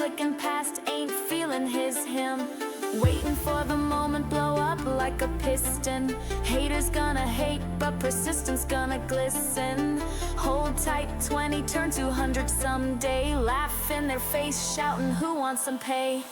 clicking past, ain't feeling his hymn. Waiting for the moment, blow up like a piston. Haters gonna hate, but persistence gonna glisten. Hold tight, 20 turn 200 someday. Laugh in their face, shouting, who wants some pay?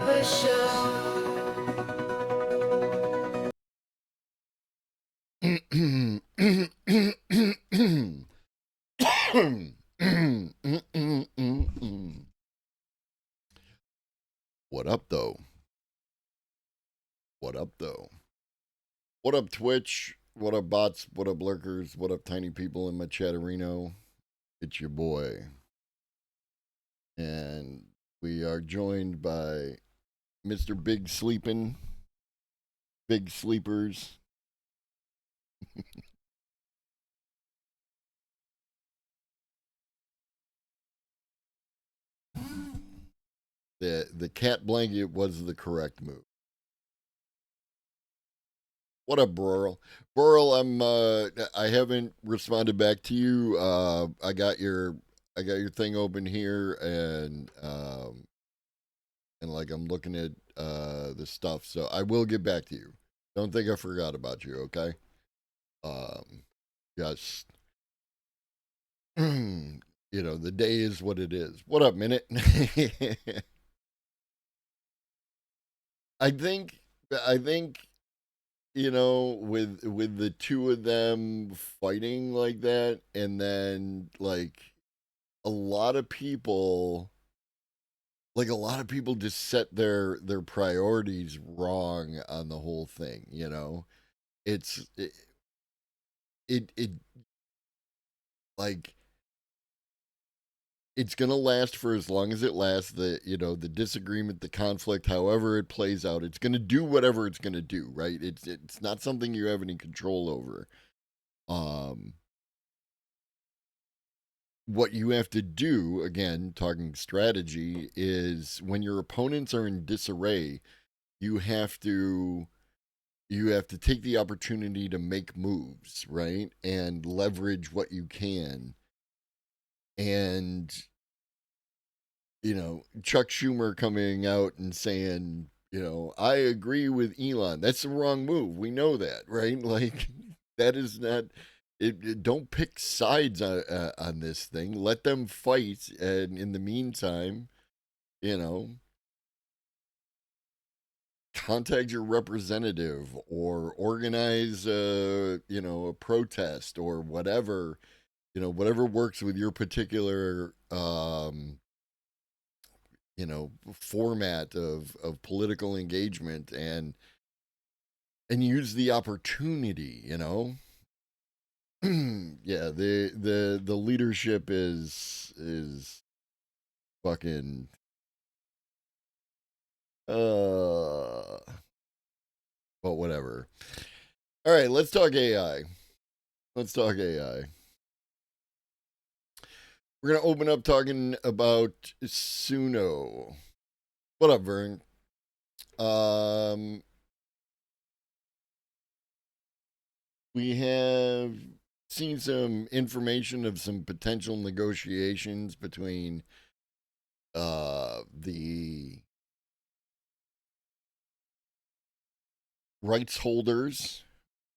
Barber Show. What up, though? What up, though? What up, Twitch? What up, bots? What up, lurkers? What up, tiny people in my chatterino? It's your boy. And we are joined by Mr. Big Sleepin', Big Sleepers. The cat blanket was the correct move. What up, Burl? Burl, I haven't responded back to you. I got your thing open here, and like I'm looking at the stuff, so I will get back to you. Don't think I forgot about you, okay? Just the day is what it is. What up, Minute? I think with the two of them fighting like that, and then like a lot of people just set their priorities wrong on the whole thing. It's it like it's gonna last for as long as it lasts. The disagreement, the conflict, however it plays out, it's gonna do whatever it's gonna do, right? It's not something you have any control over. What you have to do, again, talking strategy, is when your opponents are in disarray, you have to take the opportunity to make moves, right? And leverage what you can. And Chuck Schumer coming out and saying, I agree with Elon. That's the wrong move. We know that, right? Like, that is not. Don't pick sides on this thing. Let them fight, and in the meantime, contact your representative or organize, a protest or whatever, whatever works with your particular format of political engagement, and use the opportunity. Yeah, the leadership is fucking but whatever. All right, let's talk AI. We're gonna open up talking about Suno. What up, Vern? We have seen some information of some potential negotiations between the rights holders,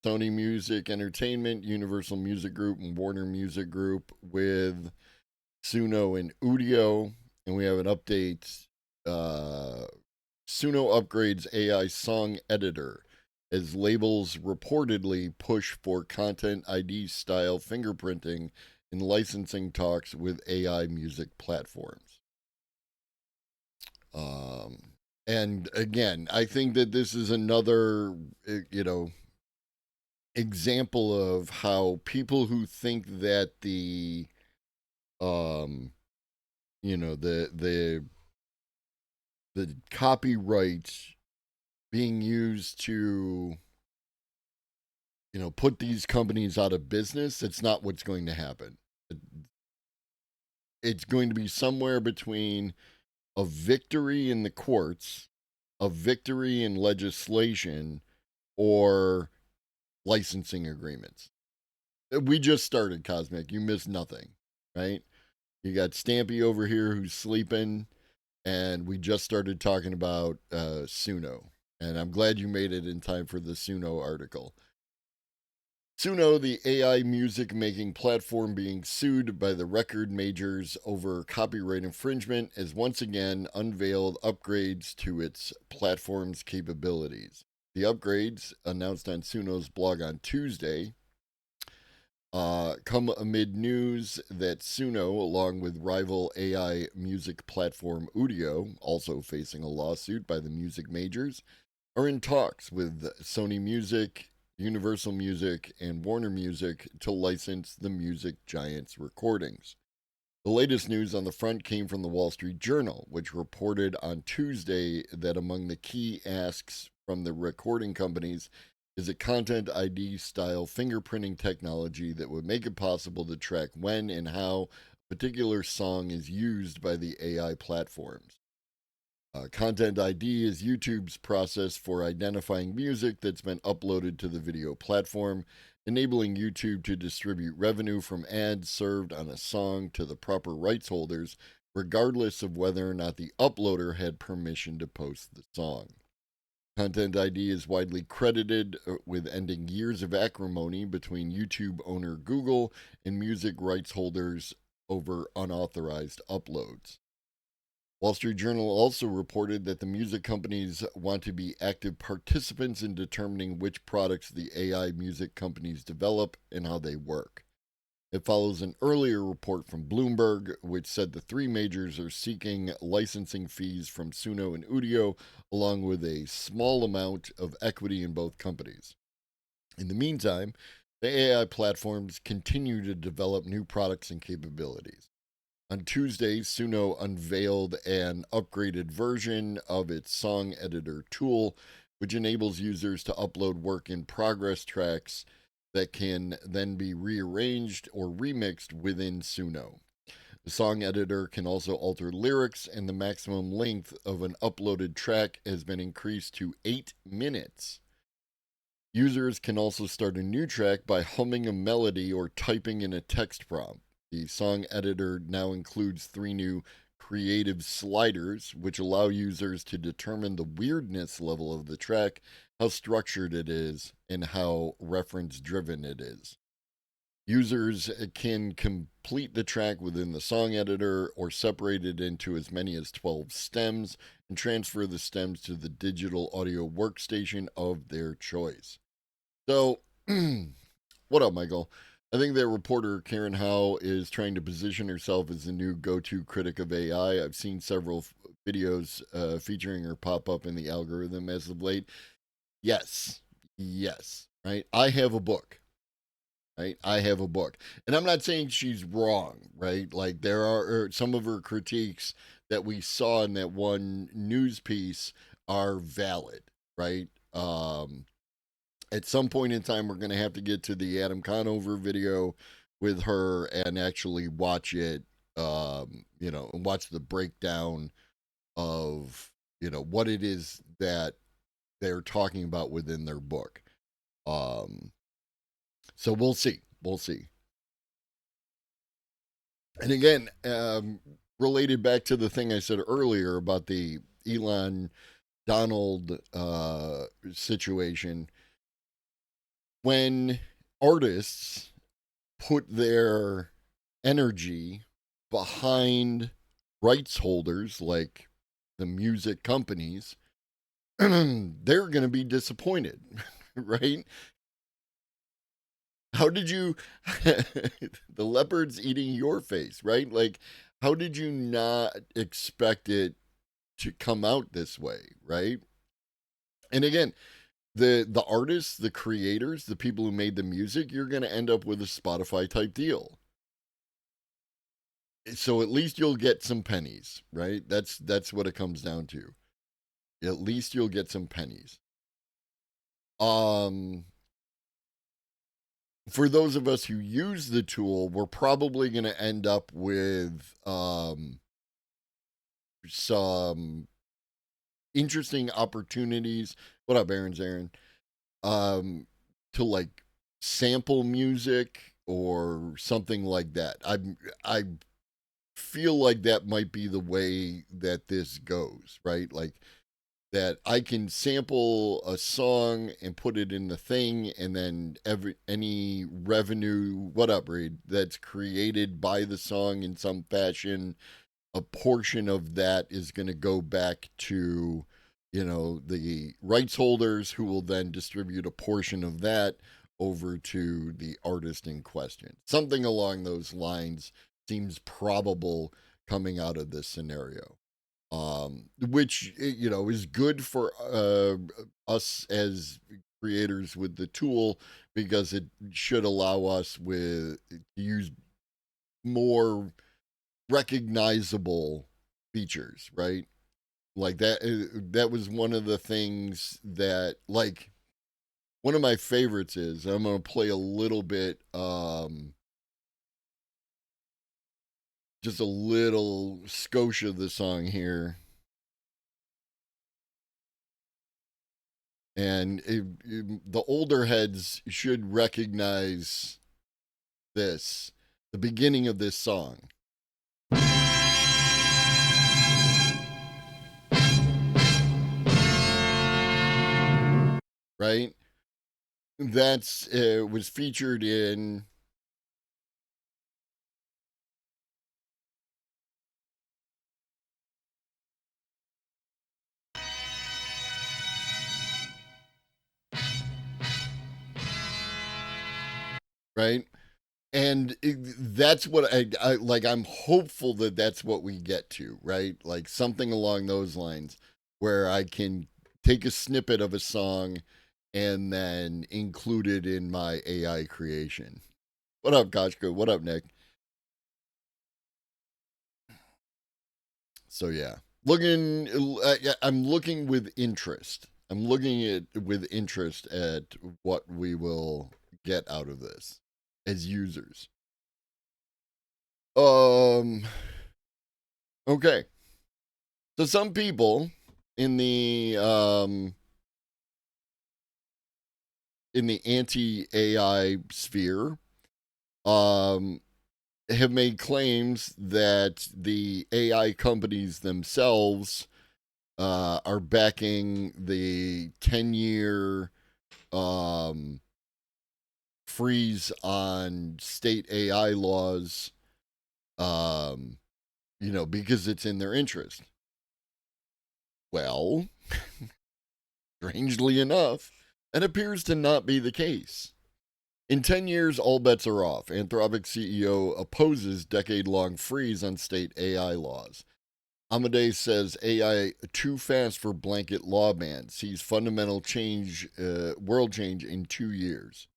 Sony Music Entertainment, Universal Music Group, and Warner Music Group, with Suno and Udio. And we have an update. Suno upgrades AI song editor as labels reportedly push for Content ID style fingerprinting in licensing talks with AI music platforms. And again, I think that this is another, example of how people who think that the the copyright being used to put these companies out of business, it's not what's going to happen. It's going to be somewhere between a victory in the courts, a victory in legislation, or licensing agreements. We just started, Cosmic. You missed nothing, right? You got Stampy over here who's sleeping, and we just started talking about Suno. And I'm glad you made it in time for the Suno article. Suno, the AI music making platform being sued by the record majors over copyright infringement, has once again unveiled upgrades to its platform's capabilities. The upgrades, announced on Suno's blog on Tuesday, come amid news that Suno, along with rival AI music platform Udio, also facing a lawsuit by the music majors, are in talks with Sony Music, Universal Music, and Warner Music to license the music giant's recordings. The latest news on the front came from the Wall Street Journal, which reported on Tuesday that among the key asks from the recording companies is a Content ID style fingerprinting technology that would make it possible to track when and how a particular song is used by the AI platforms. Content ID is YouTube's process for identifying music that's been uploaded to the video platform, enabling YouTube to distribute revenue from ads served on a song to the proper rights holders, regardless of whether or not the uploader had permission to post the song. Content ID is widely credited with ending years of acrimony between YouTube owner Google and music rights holders over unauthorized uploads. Wall Street Journal also reported that the music companies want to be active participants in determining which products the AI music companies develop and how they work. It follows an earlier report from Bloomberg, which said the three majors are seeking licensing fees from Suno and Udio, along with a small amount of equity in both companies. In the meantime, the AI platforms continue to develop new products and capabilities. On Tuesday, Suno unveiled an upgraded version of its song editor tool, which enables users to upload work in progress tracks that can then be rearranged or remixed within Suno. The song editor can also alter lyrics, and the maximum length of an uploaded track has been increased to 8 minutes. Users can also start a new track by humming a melody or typing in a text prompt. The song editor now includes 3 new creative sliders, which allow users to determine the weirdness level of the track, how structured it is, and how reference driven it is. Users can complete the track within the song editor or separate it into as many as 12 stems and transfer the stems to the digital audio workstation of their choice. So, what up, Michael? I think that reporter Karen Howe is trying to position herself as the new go-to critic of AI. I've seen several videos featuring her pop up in the algorithm as of late. Yes, right? I have a book, right? I have a book. And I'm not saying she's wrong, right? Like there are some of her critiques that we saw in that one news piece are valid, right? At some point in time, we're going to have to get to the Adam Conover video with her and actually watch it, and watch the breakdown of, what it is that they're talking about within their book. So we'll see. We'll see. And again, related back to the thing I said earlier about the Elon Donald situation, when artists put their energy behind rights holders like the music companies, they're going to be disappointed, right? How did you, the leopard's eating your face, right? Like, how did you not expect it to come out this way, right? And again, the artists, the creators, the people who made the music, you're going to end up with a Spotify type deal. So at least you'll get some pennies, right? That's what it comes down to. At least you'll get some pennies. For those of us who use the tool, we're probably going to end up with some interesting opportunities. What up, Aaron? To like sample music or something like that. I feel like that might be the way that this goes, right? Like that I can sample a song and put it in the thing, and then any revenue, what up, Reed, that's created by the song in some fashion, a portion of that is going to go back to, the rights holders, who will then distribute a portion of that over to the artist in question. Something along those lines seems probable coming out of this scenario, which is good for us as creators with the tool, because it should allow us to use more recognizable features, right? Like that was one of the things that, like, one of my favorites is, I'm going to play a little bit, just a little Scotia of the song here. And the older heads should recognize this, the beginning of this song. Right? That's was featured in right? And that's what I like. I'm hopeful that that's what we get to, right? Like something along those lines, where I can take a snippet of a song and then include it in my AI creation. What up, Kochko? What up, Nick? So yeah, I'm looking with interest. I'm looking at with interest at what we will get out of this as users. Okay. So some people in the anti-AI sphere have made claims that the AI companies themselves are backing the 10-year freeze on state AI laws, because it's in their interest. Well, strangely enough, that appears to not be the case. In 10 years, all bets are off. Anthropic CEO opposes decade-long freeze on state AI laws. Amadeus says AI too fast for blanket law ban. Sees fundamental change, world change in 2 years.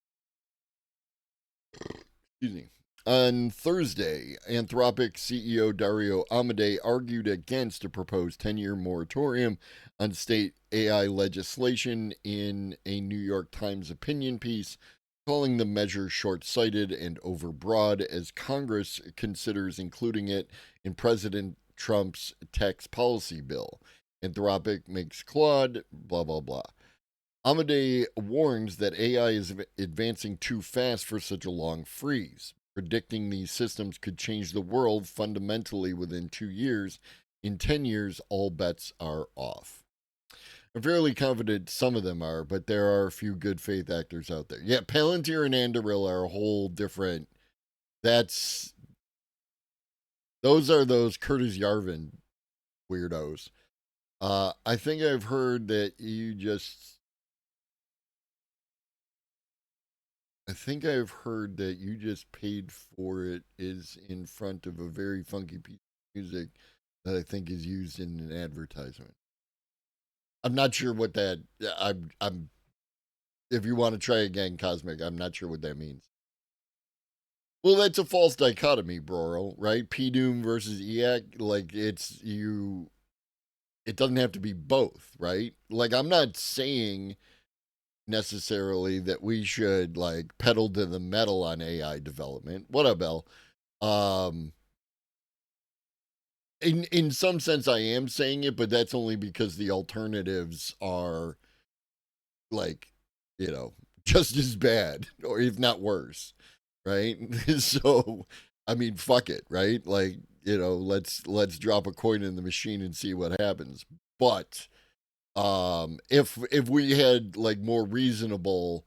Excuse me. On Thursday, Anthropic CEO Dario Amodei argued against a proposed 10-year moratorium on state AI legislation in a New York Times opinion piece, calling the measure short-sighted and overbroad as Congress considers including it in President Trump's tax policy bill. Anthropic makes Claude, blah, blah, blah. Amodei warns that AI is advancing too fast for such a long freeze, predicting these systems could change the world fundamentally within 2 years. In 10 years, all bets are off. I'm fairly confident some of them are, but there are a few good faith actors out there. Yeah, Palantir and Anduril are a whole different. Those are those Curtis Yarvin weirdos. I think I've heard that you just I think I've heard that you just paid for it is in front of a very funky piece of music that I think is used in an advertisement. I'm not sure what that. I'm. If you want to try again, Cosmic, I'm not sure what that means. Well, that's a false dichotomy, Broro, right? PDoom versus EAC, like it's you. It doesn't have to be both, right? Like I'm not saying necessarily that we should like pedal to the metal on AI development. What up, Bell? Um, in some sense, I am saying it, but that's only because the alternatives are like, you know, just as bad, or if not worse, right? So, I mean, fuck it, right? Like, let's drop a coin in the machine and see what happens. But If we had like more reasonable,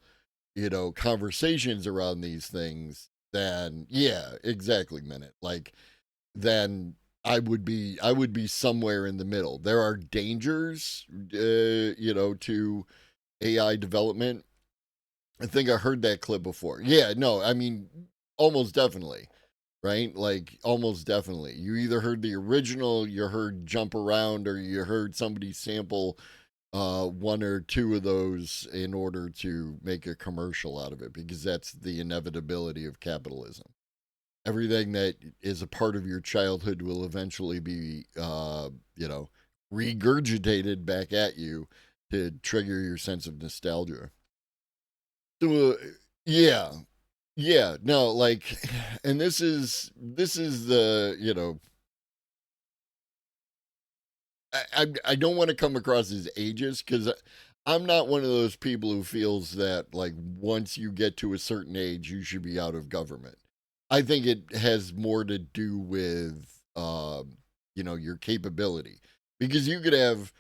conversations around these things, then yeah, exactly, minute. Like then I would be somewhere in the middle. There are dangers, to AI development. I think I heard that clip before. Yeah, no, I mean, almost definitely, right? Like, almost definitely. You either heard the original, you heard Jump Around, or you heard somebody sample one or two of those in order to make a commercial out of it, because that's the inevitability of capitalism. Everything that is a part of your childhood will eventually be, regurgitated back at you to trigger your sense of nostalgia. So, yeah, yeah, no, like, and this is the, I don't want to come across as ageist, because I'm not one of those people who feels that like once you get to a certain age you should be out of government. I think it has more to do with your capability, because you could have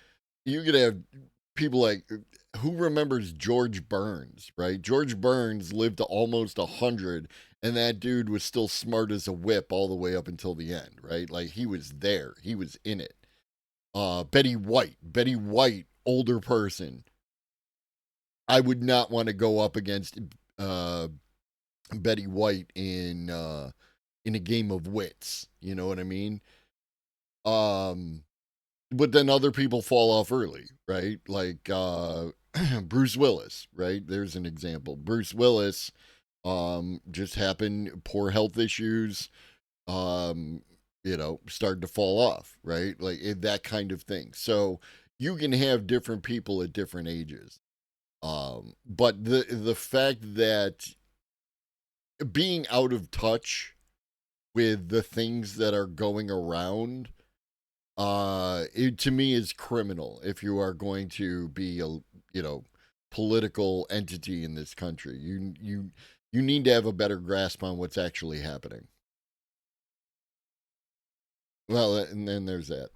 people like, who remembers George Burns, right? George Burns lived to almost 100, and that dude was still smart as a whip all the way up until the end, right? Like he was there, he was in it. Betty White, older person. I would not want to go up against uh, Betty White in a game of wits. You know what I mean? Um, but then other people fall off early, right? Like Bruce Willis, right? There's an example. Bruce Willis just happened, poor health issues, um, started to fall off, right? Like that kind of thing. So you can have different people at different ages. But the fact that being out of touch with the things that are going around, it to me is criminal if you are going to be a, you know, political entity in this country. You need to have a better grasp on what's actually happening. Well, and then there's that.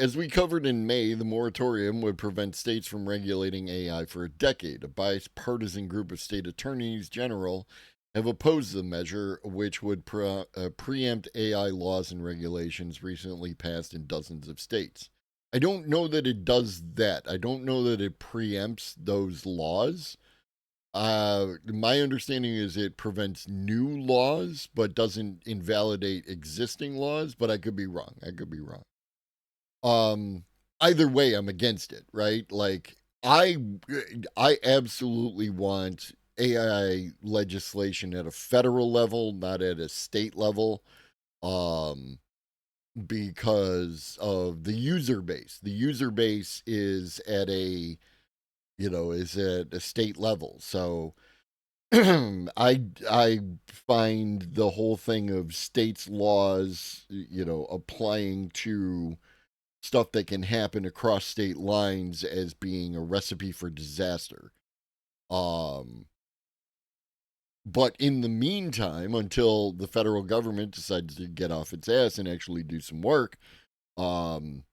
As we covered in May, the moratorium would prevent states from regulating AI for a decade. A bipartisan group of state attorneys general have opposed the measure, which would preempt AI laws and regulations recently passed in dozens of states. I don't know that it does that. I don't know that it preempts those laws. My understanding is it prevents new laws, but doesn't invalidate existing laws. But I could be wrong. I could be wrong. Um, Either way, I'm against it. Right? Like I absolutely want AI legislation at a federal level, not at a state level. Um, because of the user base. The user base is at a state level. So I find the whole thing of states' laws, applying to stuff that can happen across state lines as being a recipe for disaster. Um, but in the meantime, until the federal government decides to get off its ass and actually do some work, um,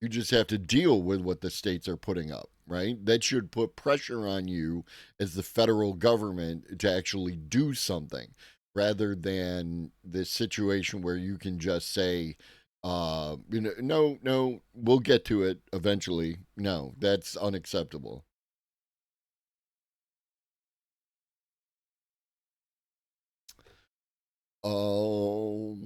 you just have to deal with what the states are putting up, right? That should put pressure on you as the federal government to actually do something, rather than this situation where you can just say, no, no, we'll get to it eventually. No, that's unacceptable. Oh,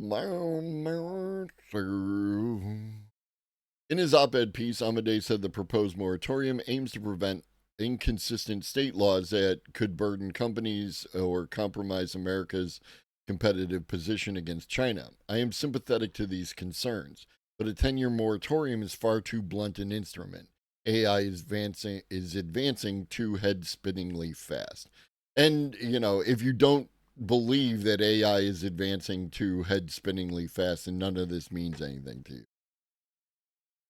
in his op ed piece, Amadeus said the proposed moratorium aims to prevent inconsistent state laws that could burden companies or compromise America's competitive position against China. I am sympathetic to these concerns, but a 10-year moratorium is far too blunt an instrument. AI is advancing too head-spinningly fast. And, if you don't believe that AI is advancing too head-spinningly fast, then none of this means anything to you.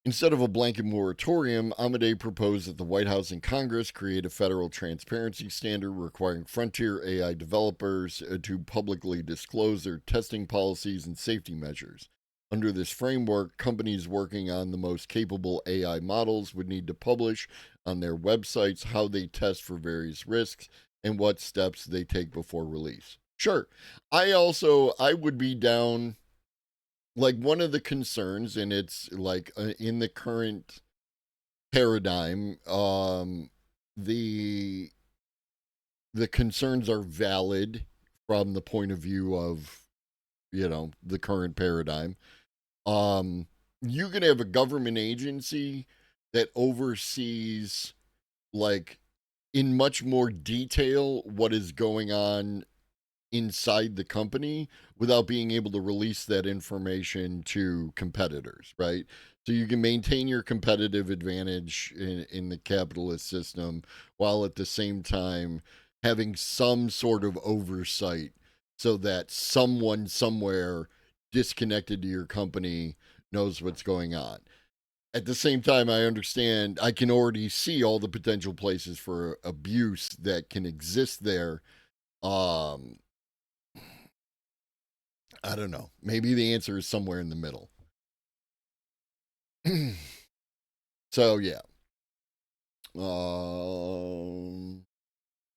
Instead of a blanket moratorium, Amade proposed that the White House and Congress create a federal transparency standard requiring frontier AI developers to publicly disclose their testing policies and safety measures. Under this framework, companies working on the most capable AI models would need to publish on their websites how they test for various risks and what steps they take before release. Sure. I would be down, like, one of the concerns, and it's like in the current paradigm, the concerns are valid from the point of view of, the current paradigm. You can have a government agency that oversees, like, in much more detail what is going on inside the company without being able to release that information to competitors, right? So you can maintain your competitive advantage in the capitalist system while at the same time having some sort of oversight so that someone somewhere disconnected to your company knows what's going on. At the same time, I can already see all the potential places for abuse that can exist there. I don't know. Maybe the answer is somewhere in the middle. So yeah.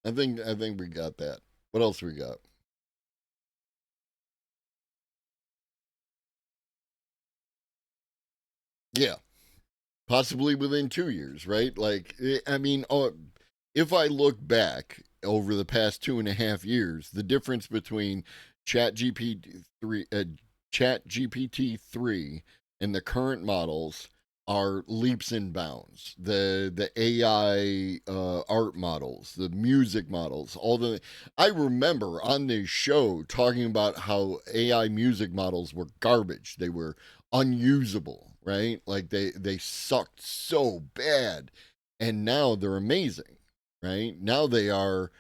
I think we got that. What else we got? Yeah. Possibly within 2 years, right? Like, I mean, if I look back over the past 2.5 years, the difference between ChatGPT 3 and the current models are leaps and bounds. The AI art models, the music models, I remember on this show talking about how AI music models were garbage. They were unusable, right? Like they sucked so bad, and now they're amazing, right? Now they are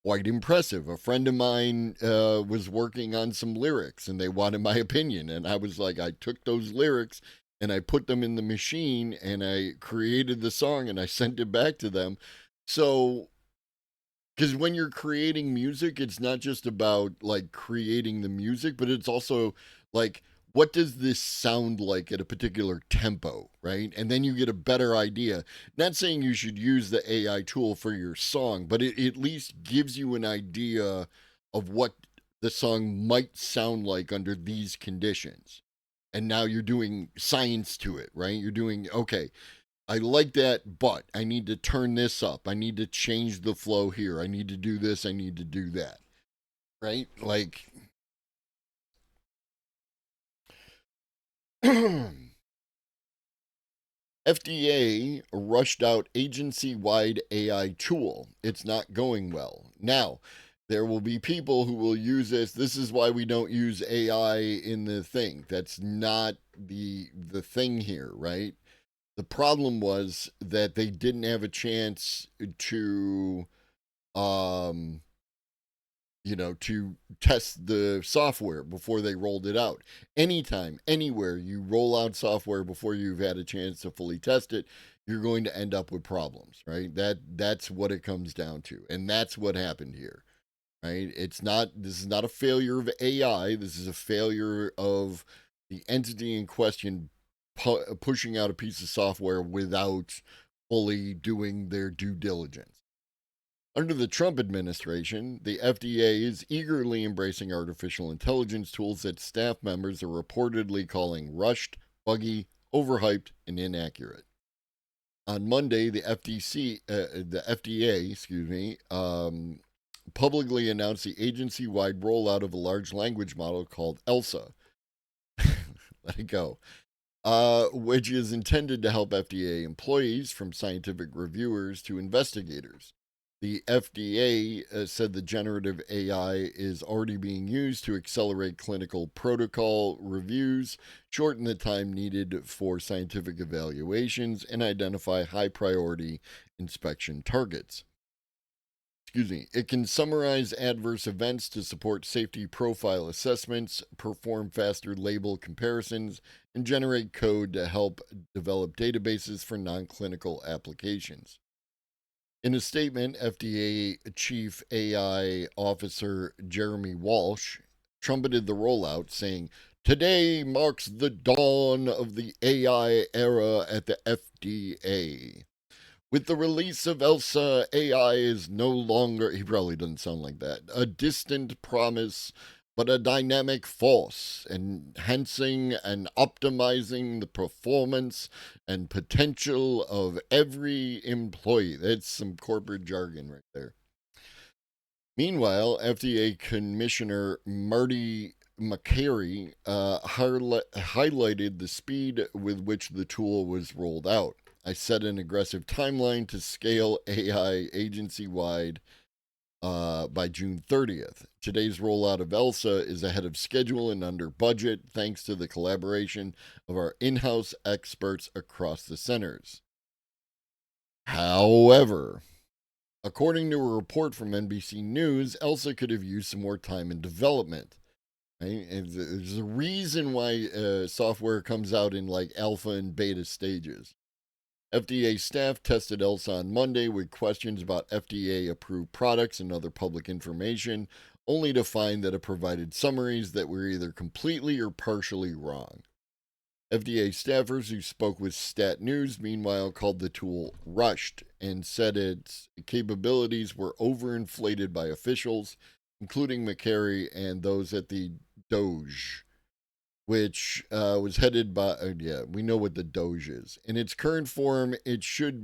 quite impressive. A friend of mine was working on some lyrics and they wanted my opinion. And I was like, I took those lyrics and I put them in the machine and I created the song and I sent it back to them. So, because when you're creating music, it's not just about like creating the music, but it's also like, what does this sound like at a particular tempo, right? And then you get a better idea. Not saying you should use the AI tool for your song, but it at least gives you an idea of what the song might sound like under these conditions. And now you're doing science to it, right? You're doing, okay, I like that, but I need to turn this up. I need to change the flow here. I need to do this. I need to do that, right? Like, FDA rushed out agency wide AI tool. It's not going well. Now, there will be people who will use this. This is why we don't use AI in the thing. That's not the thing here, right? The problem was that they didn't have a chance to to test the software before they rolled it out. Anytime, anywhere you roll out software before you've had a chance to fully test it, you're going to end up with problems, right? That's what it comes down to. And that's what happened here, right? This is not a failure of AI. This is a failure of the entity in question pushing out a piece of software without fully doing their due diligence. Under the Trump administration, the FDA is eagerly embracing artificial intelligence tools that staff members are reportedly calling rushed, buggy, overhyped, and inaccurate. On Monday, the FDA, publicly announced the agency-wide rollout of a large language model called ELSA. Let it go. Which is intended to help FDA employees from scientific reviewers to investigators. The FDA said the generative AI is already being used to accelerate clinical protocol reviews, shorten the time needed for scientific evaluations, and identify high priority inspection targets. It can summarize adverse events to support safety profile assessments, perform faster label comparisons, and generate code to help develop databases for non-clinical applications. In a statement, FDA Chief AI Officer Jeremy Walsh trumpeted the rollout, saying, "Today marks the dawn of the AI era at the FDA. With the release of ELSA, AI is no longer," he probably doesn't sound like that, "a distant promise, but a dynamic force, enhancing and optimizing the performance and potential of every employee." That's some corporate jargon right there. Meanwhile, FDA Commissioner Marty Makary highlighted the speed with which the tool was rolled out. "I set an aggressive timeline to scale AI agency-wide by June 30th. Today's rollout of ELSA is ahead of schedule and under budget, thanks to the collaboration of our in-house experts across the centers." However, according to a report from NBC News, ELSA could have used some more time in development. Right? And there's a reason why software comes out in like alpha and beta stages. FDA staff tested ELSA on Monday with questions about FDA approved products and other public information, only to find that it provided summaries that were either completely or partially wrong. FDA staffers who spoke with Stat News, meanwhile, called the tool rushed and said its capabilities were overinflated by officials, including Makary and those at the DOJ, which was headed by, we know what the DOJ is. In its current form, it should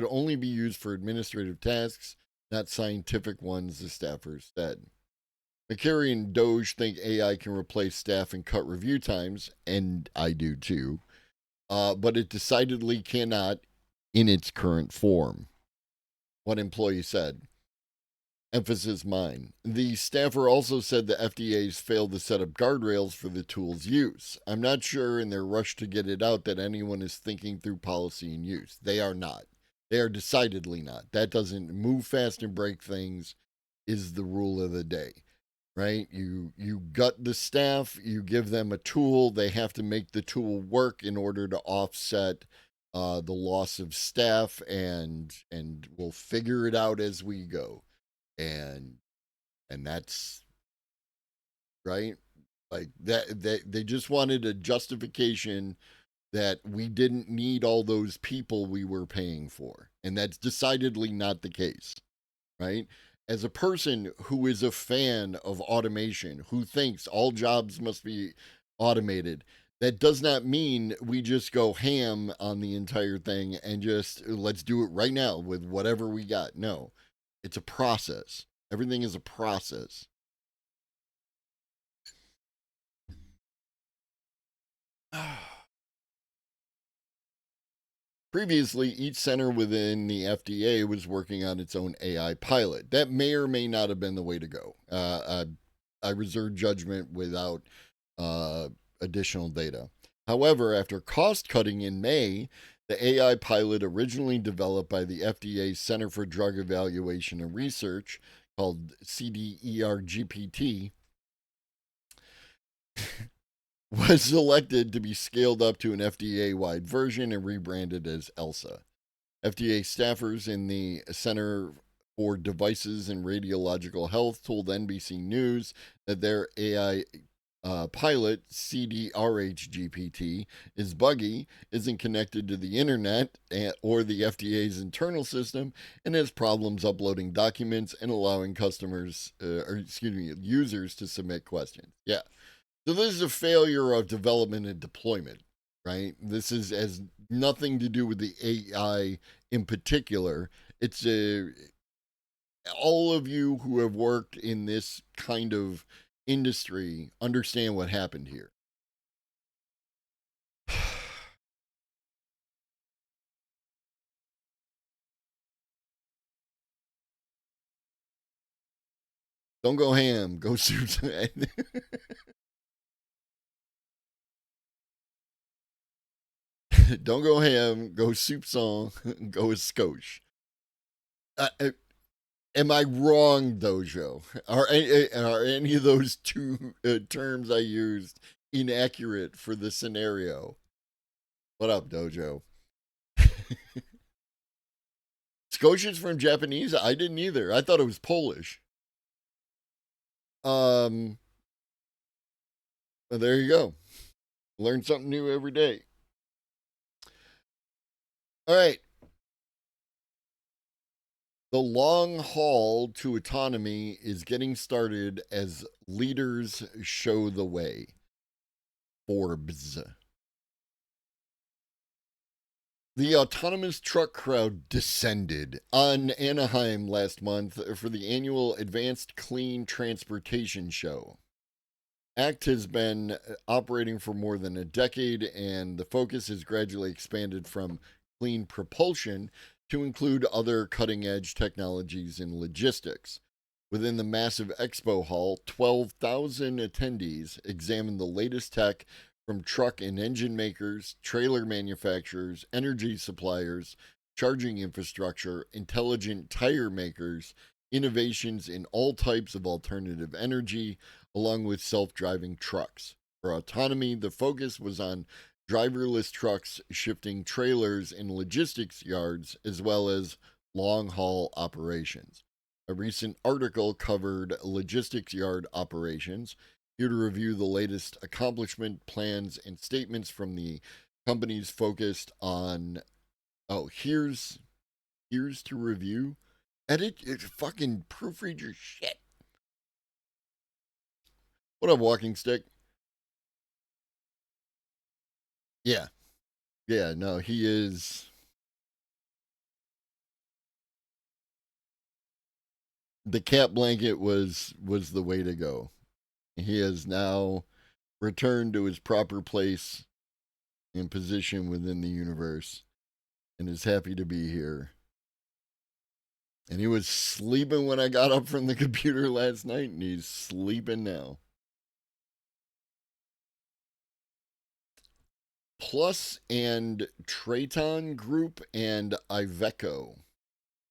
only be used for administrative tasks, not scientific ones, the staffers said. Makary and DOJ think AI can replace staff and cut review times, and I do too, but it decidedly cannot in its current form. One employee said. Emphasis mine. The staffer also said the FDA's failed to set up guardrails for the tool's use. "I'm not sure in their rush to get it out that anyone is thinking through policy and use." They are not. They are decidedly not. That doesn't move fast and break things is the rule of the day, right? You gut the staff, you give them a tool, they have to make the tool work in order to offset the loss of staff, and we'll figure it out as we go. And that's right, like that they just wanted a justification that we didn't need all those people we were paying for, and that's decidedly not the case, right? As a person who is a fan of automation, who thinks all jobs must be automated, that does not mean we just go ham on the entire thing and just let's do it right now with whatever we got. No, it's a process. Everything is a process. Previously, each center within the FDA was working on its own AI pilot. That may or may not have been the way to go. I reserve judgment without additional data. However, after cost cutting in May, the AI pilot originally developed by the FDA Center for Drug Evaluation and Research, called CDER-GPT, was selected to be scaled up to an FDA-wide version and rebranded as ELSA. FDA staffers in the Center for Devices and Radiological Health told NBC News that their AI pilot, CDRH-GPT, is buggy, isn't connected to the internet or the FDA's internal system, and has problems uploading documents and allowing users to submit questions. Yeah. So this is a failure of development and deployment, right? This has nothing to do with the AI in particular. It's all of you who have worked in this kind of industry understand what happened here. Don't go ham, go soup. Don't go ham, go soup song, go with scotch. Am I wrong, Dojo? Are any of those two terms I used inaccurate for the scenario? What up, Dojo? Scotia's from Japanese? I didn't either. I thought it was Polish. Well, there you go. Learn something new every day. All right. The long haul to autonomy is getting started as leaders show the way. Forbes. The autonomous truck crowd descended on Anaheim last month for the annual Advanced Clean Transportation Show. ACT has been operating for more than a decade, and the focus has gradually expanded from clean propulsion to include other cutting-edge technologies in logistics. Within the massive expo hall, 12,000 attendees examined the latest tech from truck and engine makers, trailer manufacturers, energy suppliers, charging infrastructure, intelligent tire makers, innovations in all types of alternative energy, along with self-driving trucks. For autonomy, the focus was on driverless trucks shifting trailers in logistics yards, as well as long-haul operations. A recent article covered logistics yard operations. Here to review the latest accomplishment, plans, and statements from the companies focused on. Oh, here's to review. Edit, fucking proofread your shit. What up, Walking Stick? Yeah. Yeah, no, he is. The cat blanket was the way to go. He has now returned to his proper place and position within the universe and is happy to be here. And he was sleeping when I got up from the computer last night, and he's sleeping now. Plus and Traton Group and Iveco.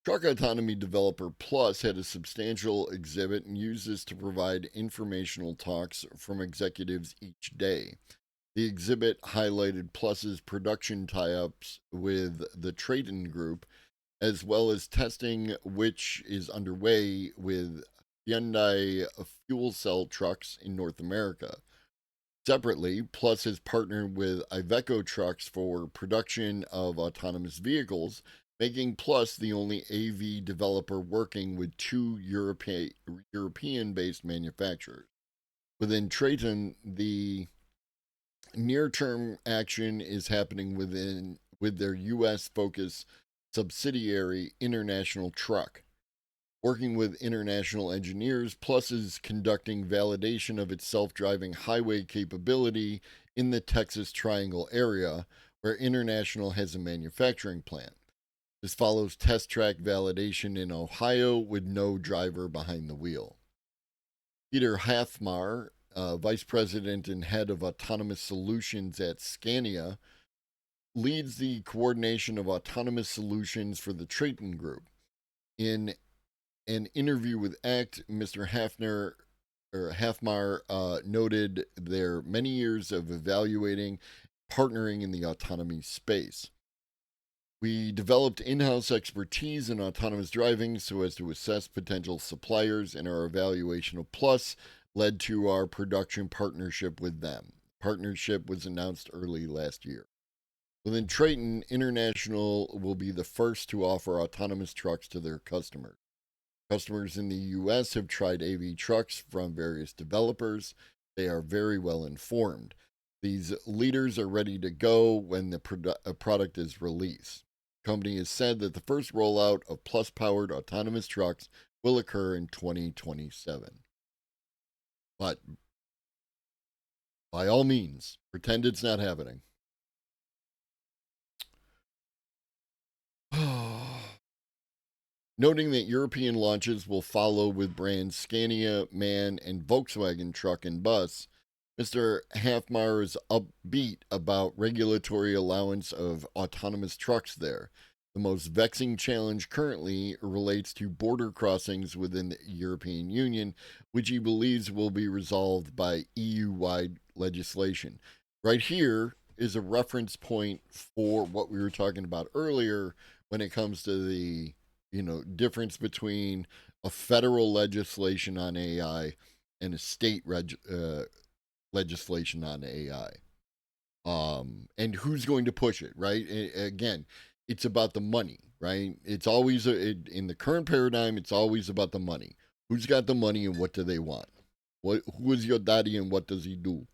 Truck autonomy developer Plus had a substantial exhibit and used this to provide informational talks from executives each day. The exhibit highlighted Plus's production tie-ups with the Traton Group, as well as testing which is underway with Hyundai fuel cell trucks in North America. Separately, Plus has partnered with Iveco Trucks for production of autonomous vehicles, making Plus the only AV developer working with two European-based manufacturers. Within Traton, the near-term action is happening with their U.S.-focused subsidiary, International Truck. Working with international engineers, Plus is conducting validation of its self-driving highway capability in the Texas Triangle area, where International has a manufacturing plant. This follows test track validation in Ohio with no driver behind the wheel. Peter Hathmar, Vice President and Head of Autonomous Solutions at Scania, leads the coordination of autonomous solutions for the Traton Group. In an interview with ACT, Mr. Hathmar noted their many years of evaluating, partnering in the autonomy space. We developed in-house expertise in autonomous driving so as to assess potential suppliers, and our evaluation of Plus led to our production partnership with them. Partnership was announced early last year. Within Traton, International will be the first to offer autonomous trucks to their customers. Customers in the U.S. have tried AV trucks from various developers. They are very well informed. These leaders are ready to go when the product is released. The company has said that the first rollout of Plus-powered autonomous trucks will occur in 2027. But by all means, pretend it's not happening. Noting that European launches will follow with brands Scania, MAN, and Volkswagen Truck and Bus, Mr. Hathmar is upbeat about regulatory allowance of autonomous trucks there. The most vexing challenge currently relates to border crossings within the European Union, which he believes will be resolved by EU-wide legislation. Right here is a reference point for what we were talking about earlier when it comes to the, difference between a federal legislation on AI and a state legislation on AI. And who's going to push it, right? Again, it's about the money, right? It's always in the current paradigm, it's always about the money. Who's got the money and what do they want? Who is your daddy and what does he do?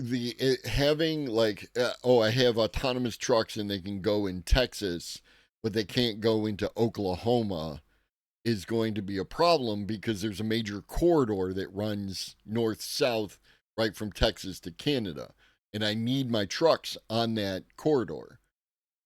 The having like I have autonomous trucks and they can go in Texas, but they can't go into Oklahoma is going to be a problem because there's a major corridor that runs north south right from Texas to Canada, and I need my trucks on that corridor.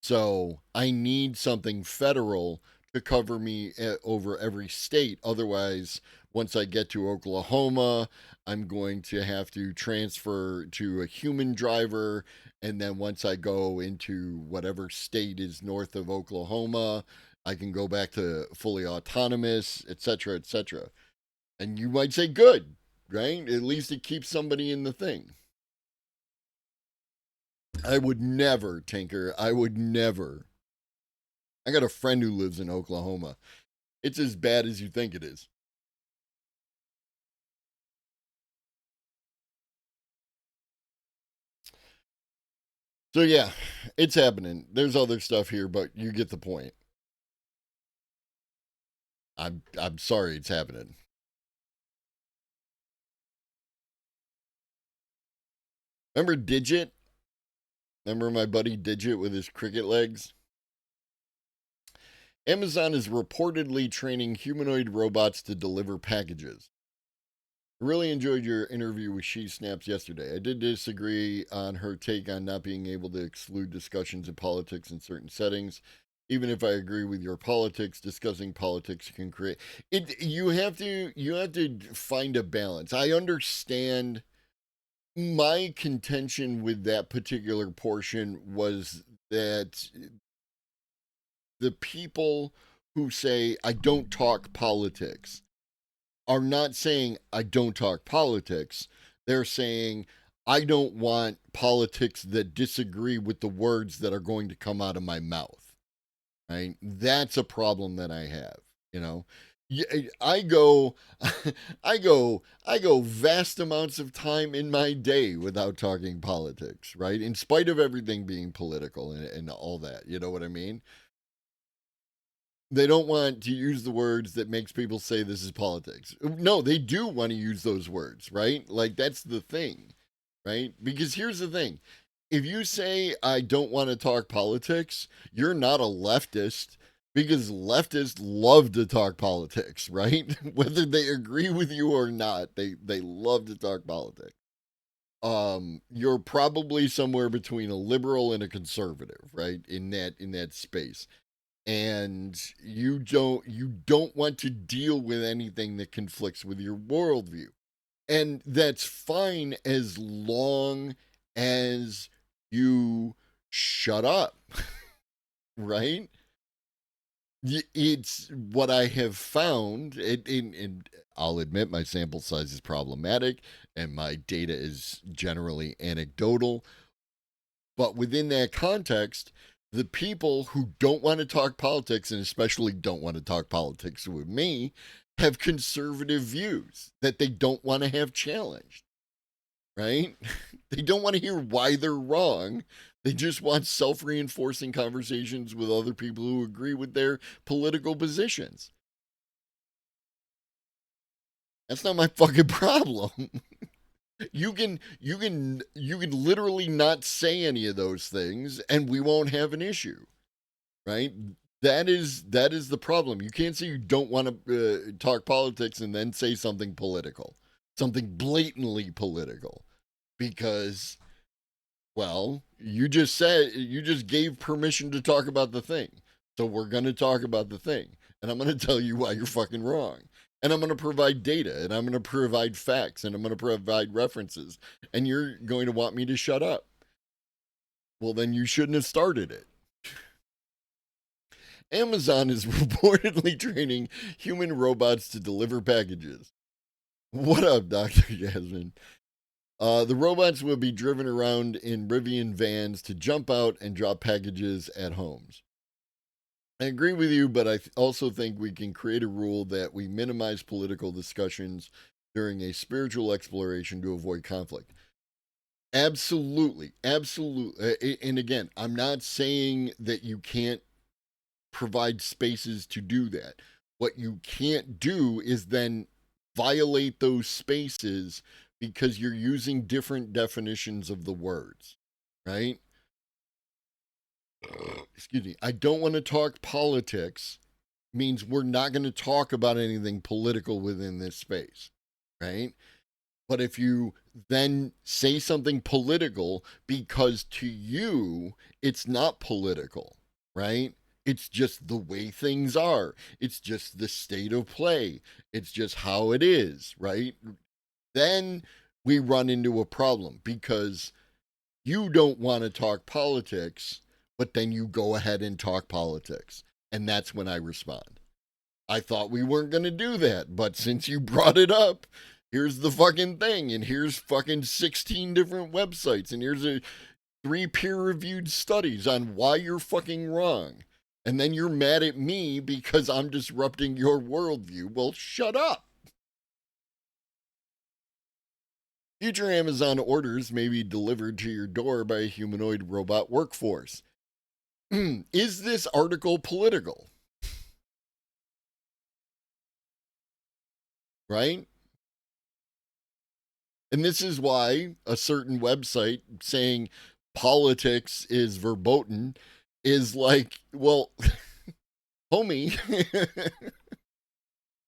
So I need something federal to cover me over every state. Otherwise, once I get to Oklahoma, I'm going to have to transfer to a human driver. And then once I go into whatever state is north of Oklahoma, I can go back to fully autonomous, etc., etc. And you might say, good, right? At least it keeps somebody in the thing. I would never, Tinker. I would never. I got a friend who lives in Oklahoma. It's as bad as you think it is. So yeah, it's happening. There's other stuff here, but you get the point. I'm sorry it's happening. Remember Digit? Remember my buddy Digit with his cricket legs? Amazon is reportedly training humanoid robots to deliver packages. I really enjoyed your interview with She Snaps yesterday. I did disagree on her take on not being able to exclude discussions of politics in certain settings. Even if I agree with your politics, discussing politics can create it. You have to find a balance. I understand. My contention with that particular portion was that the people who say I don't talk politics are not saying I don't talk politics. They're saying I don't want politics that disagree with the words that are going to come out of my mouth. Right? That's a problem that I have, you know. I go I go vast amounts of time in my day without talking politics, right? In spite of everything being political and all that. You know what I mean? They don't want to use the words that makes people say this is politics. No, they do want to use those words, right? Like that's the thing, right? Because here's the thing. If you say I don't want to talk politics, you're not a leftist because leftists love to talk politics, right? Whether they agree with you or not, they love to talk politics. You're probably somewhere between a liberal and a conservative, right? In that space, and you don't want to deal with anything that conflicts with your worldview, and that's fine as long as you shut up, right? It's what I have found, and I'll admit my sample size is problematic and my data is generally anecdotal. But within that context, the people who don't want to talk politics, and especially don't want to talk politics with me, have conservative views that they don't want to have challenged, right? They don't want to hear why they're wrong. They just want self reinforcing conversations with other people who agree with their political positions. That's not my fucking problem. You can literally not say any of those things and we won't have an issue, right? That is the problem. You can't say you don't want to talk politics and then say something political, something blatantly political, because well, you just gave permission to talk about the thing. So we're going to talk about the thing. And I'm going to tell you why you're fucking wrong. And I'm going to provide data, and I'm going to provide facts, and I'm going to provide references, and you're going to want me to shut up. Well, then you shouldn't have started it. Amazon is reportedly training human robots to deliver packages. What up, Dr. Jasmine? The robots will be driven around in Rivian vans to jump out and drop packages at homes. I agree with you, but I also think we can create a rule that we minimize political discussions during a spiritual exploration to avoid conflict. Absolutely. Absolutely. And again, I'm not saying that you can't provide spaces to do that. What you can't do is then violate those spaces because you're using different definitions of the words, right? Excuse me. I don't want to talk politics means we're not going to talk about anything political within this space, right? But if you then say something political because to you it's not political, right? It's just the way things are. It's just the state of play. It's just how it is, right? Then we run into a problem because you don't want to talk politics, but then you go ahead and talk politics. And that's when I respond. I thought we weren't going to do that, but since you brought it up, here's the fucking thing, and here's fucking 16 different websites, and here's 3 peer-reviewed studies on why you're fucking wrong. And then you're mad at me because I'm disrupting your worldview. Well, shut up. Future Amazon orders may be delivered to your door by a humanoid robot workforce. Is this article political? Right? And this is why a certain website saying politics is verboten is like, well, homie,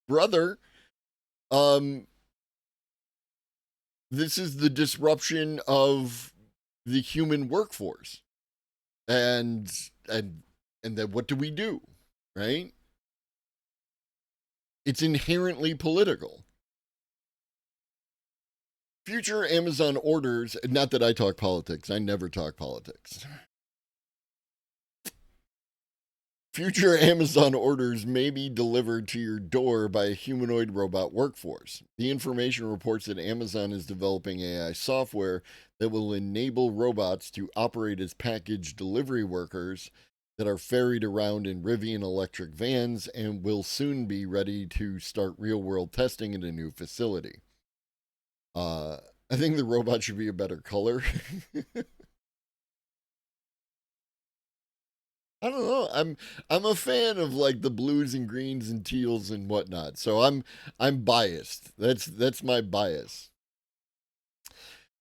brother, this is the disruption of the human workforce. And then what do we do? Right? It's inherently political. Future Amazon orders, not that I talk politics, I never talk politics. Future Amazon orders may be delivered to your door by a humanoid robot workforce. The information reports that Amazon is developing AI software that will enable robots to operate as package delivery workers that are ferried around in Rivian electric vans and will soon be ready to start real-world testing in a new facility. I think the robot should be a better color. I don't know. I'm a fan of like the blues and greens and teals and whatnot. So I'm biased. That's my bias.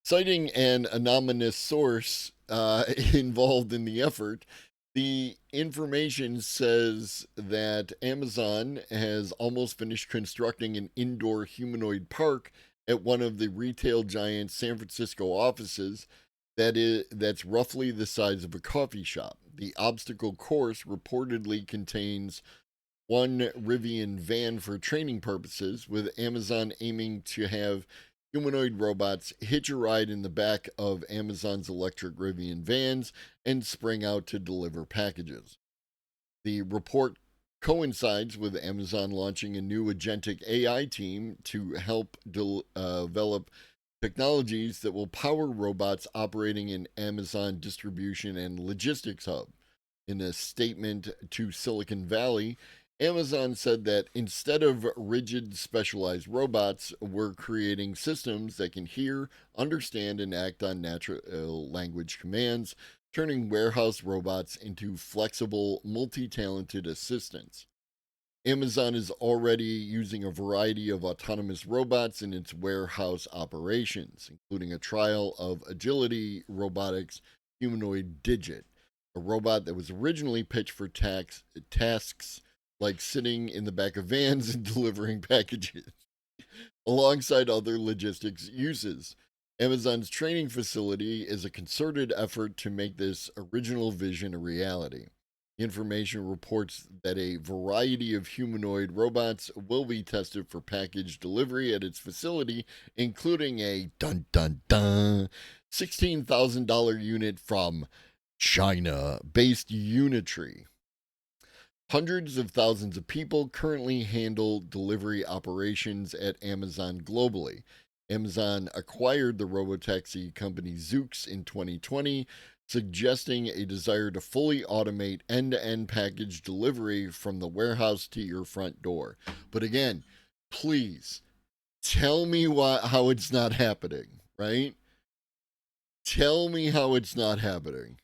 Citing an anonymous source involved in the effort, the information says that Amazon has almost finished constructing an indoor humanoid park at one of the retail giant's San Francisco offices that's roughly the size of a coffee shop. The obstacle course reportedly contains one Rivian van for training purposes, with Amazon aiming to have humanoid robots hitch a ride in the back of Amazon's electric Rivian vans and spring out to deliver packages. The report coincides with Amazon launching a new agentic AI team to help develop technologies that will power robots operating in Amazon distribution and logistics hub. In a statement to Silicon Valley, Amazon said that instead of rigid, specialized robots, we're creating systems that can hear, understand, and act on natural language commands, turning warehouse robots into flexible, multi-talented assistants. Amazon is already using a variety of autonomous robots in its warehouse operations, including a trial of Agility Robotics humanoid Digit, a robot that was originally pitched for tasks like sitting in the back of vans and delivering packages, alongside other logistics uses. Amazon's training facility is a concerted effort to make this original vision a reality. The information reports that a variety of humanoid robots will be tested for package delivery at its facility, including a dun dun dun $16,000 unit from China based Unitree. Hundreds of thousands of people currently handle delivery operations at Amazon globally. Amazon acquired the robotaxi company Zoox in 2020, suggesting a desire to fully automate end-to-end package delivery from the warehouse to your front door. But again, please tell me how it's not happening, right? Tell me how it's not happening.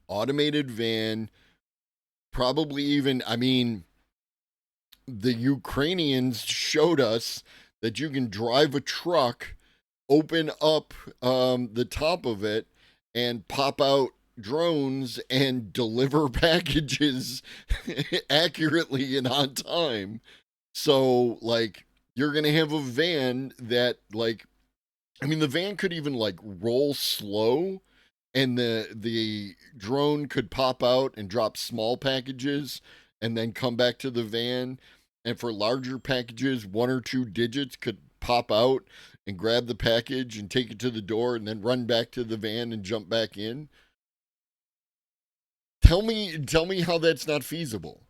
Automated van, probably even, I mean, the Ukrainians showed us that you can drive a truck, open up the top of it, and pop out drones and deliver packages accurately and on time. So, like, you're going to have a van that, like, I mean, the van could even, like, roll slow, and the drone could pop out and drop small packages and then come back to the van. And for larger packages, 1 or 2 digits could pop out and grab the package and take it to the door and then run back to the van and jump back in. Tell me how that's not feasible.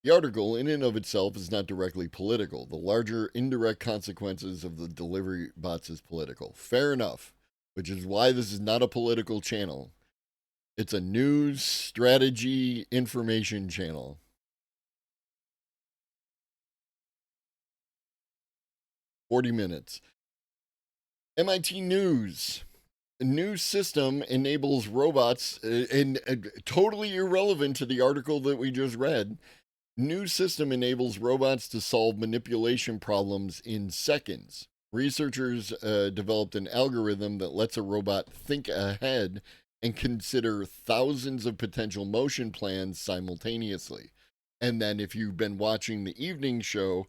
The article, in and of itself, is not directly political. The larger indirect consequences of the delivery bots is political. Fair enough, which is why this is not a political channel. It's a news, strategy, information channel. $40. MIT News. A new system enables robots, and totally irrelevant to the article that we just read. New system enables robots to solve manipulation problems in seconds. Researchers developed an algorithm that lets a robot think ahead and consider thousands of potential motion plans simultaneously. And then, if you've been watching the evening show,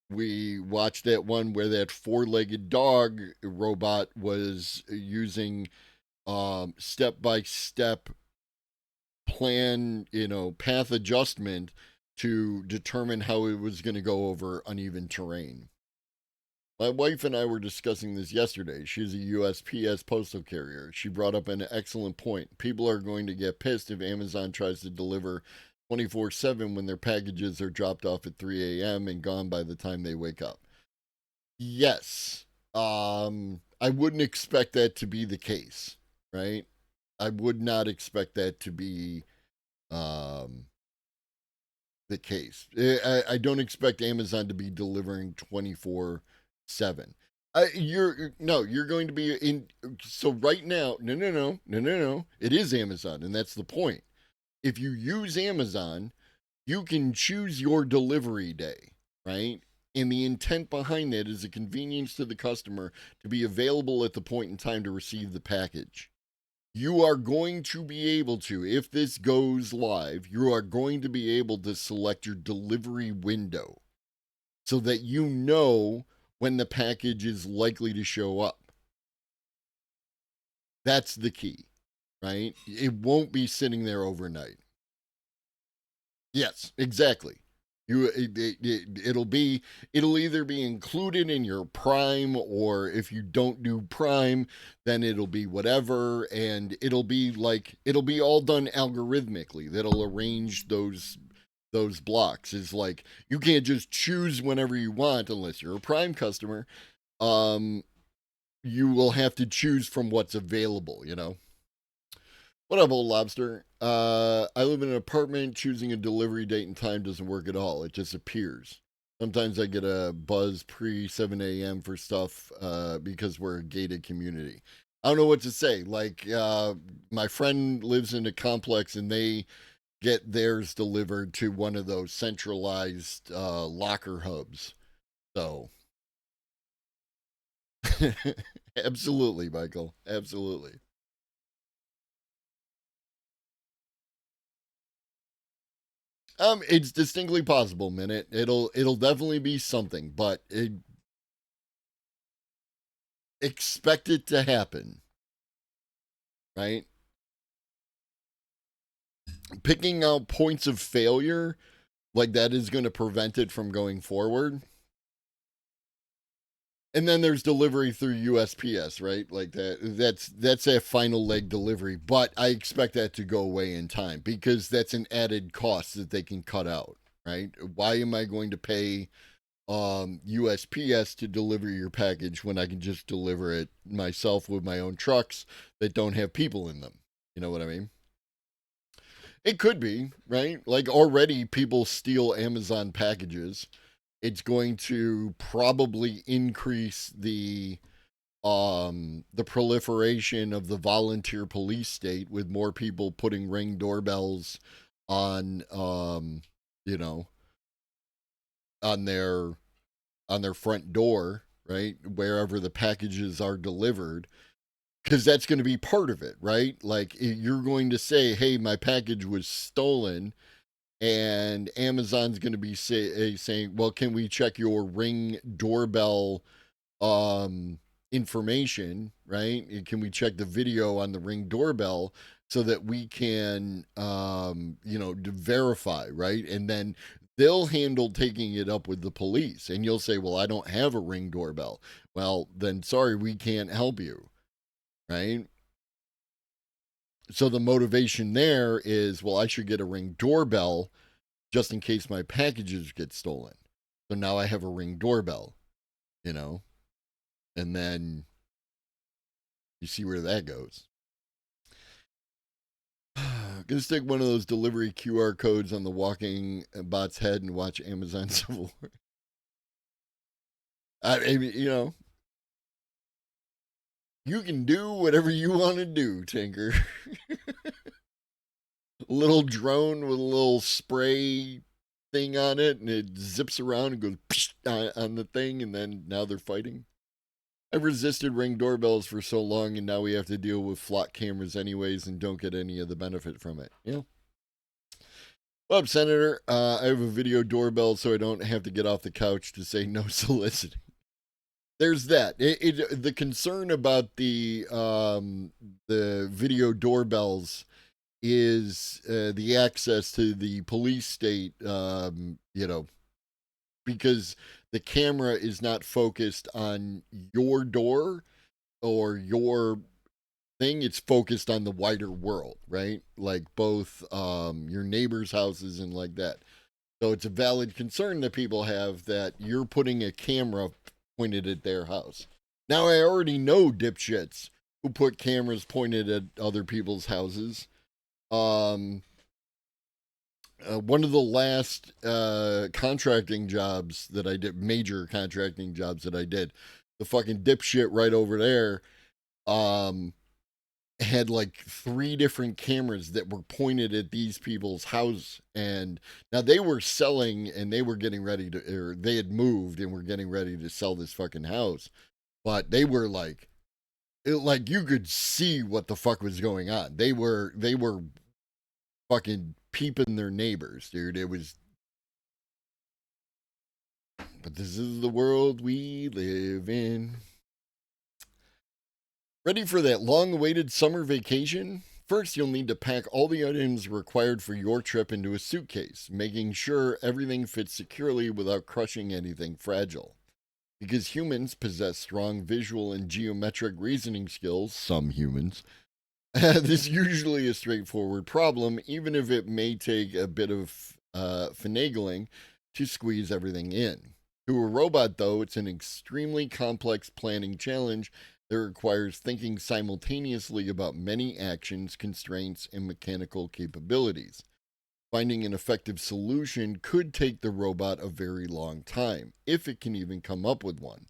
we watched that one where that four-legged dog robot was using step-by-step plan, path adjustment to determine how it was going to go over uneven terrain. My wife and I were discussing this yesterday. She's a USPS postal carrier. She brought up an excellent point. People are going to get pissed if Amazon tries to deliver 24/7 when their packages are dropped off at 3 a.m. and gone by the time they wake up. Yes. I wouldn't expect that to be the case, right? I would not expect that to be the case. I don't expect Amazon to be delivering 24/7. You're going to be in. So right now, no. It is Amazon, and that's the point. If you use Amazon, you can choose your delivery day, right? And the intent behind that is a convenience to the customer to be available at the point in time to receive the package. You are going to be able to, if this goes live, you are going to be able to select your delivery window so that you know when the package is likely to show up. That's the key, right? It won't be sitting there overnight. Yes, exactly. It'll either be included in your Prime, or if you don't do Prime, then it'll be whatever, and it'll be all done algorithmically. That'll arrange those blocks. Is like, you can't just choose whenever you want unless you're a Prime customer. You will have to choose from what's available, What up, old lobster? I live in an apartment. Choosing a delivery date and time doesn't work at all. It just appears. Sometimes I get a buzz pre 7 a.m. for stuff because we're a gated community. I don't know what to say. Like, my friend lives in a complex and they get theirs delivered to one of those centralized locker hubs. So, absolutely, Michael. Absolutely. It's distinctly possible, Minute. It'll definitely be something, but expect it to happen. right? Picking out points of failure like that is going to prevent it from going forward. And then there's delivery through USPS, right? Like that's a final leg delivery, but I expect that to go away in time because that's an added cost that they can cut out, right? Why am I going to pay USPS to deliver your package when I can just deliver it myself with my own trucks that don't have people in them? You know what I mean? It could be, right? Like already people steal Amazon packages. It's going to probably increase the proliferation of the volunteer police state with more people putting Ring doorbells on you know on their front door, right? Wherever the packages are delivered, because that's going to be part of it, right? Like you're going to say, "Hey, my package was stolen." And Amazon's going to be saying, "Well, can we check your Ring doorbell information, right? Can we check the video on the Ring doorbell so that we can to verify, right?" And then they'll handle taking it up with the police, and you'll say, "Well, I don't have a Ring doorbell." Well, then sorry, we can't help you, right? So the motivation there is, well, I should get a Ring doorbell just in case my packages get stolen. So now I have a Ring doorbell, you know, and then you see where that goes. Gonna stick one of those delivery QR codes on the walking bot's head and watch Amazon Civil War. I mean, you can do whatever you want to do, Tinker. A little drone with a little spray thing on it, and it zips around and goes on the thing, and then now they're fighting. I've resisted Ring doorbells for so long, and now we have to deal with flock cameras anyways and don't get any of the benefit from it. Yeah. Well, Senator, I have a video doorbell so I don't have to get off the couch to say no soliciting. There's that. The concern about the video doorbells is the access to the police state, because the camera is not focused on your door or your thing. It's focused on the wider world, right? Like both your neighbors' houses and like that. So it's a valid concern that people have that you're putting a camera pointed at their house. Now, I already know dipshits who put cameras pointed at other people's houses. One of the last contracting jobs that I did, major contracting jobs that I did, the fucking dipshit right over there had like 3 different cameras that were pointed at these people's house. And now they were selling and they were getting ready to, or they had moved and were getting ready to sell this fucking house. But they were like you could see what the fuck was going on. They were fucking peeping their neighbors, dude. It was. But this is the world we live in. Ready for that long-awaited summer vacation? First, you'll need to pack all the items required for your trip into a suitcase, making sure everything fits securely without crushing anything fragile. Because humans possess strong visual and geometric reasoning skills, some humans, this is usually a straightforward problem, even if it may take a bit of finagling to squeeze everything in. To a robot, though, it's an extremely complex planning challenge that requires thinking simultaneously about many actions, constraints, and mechanical capabilities. Finding an effective solution could take the robot a very long time, if it can even come up with one.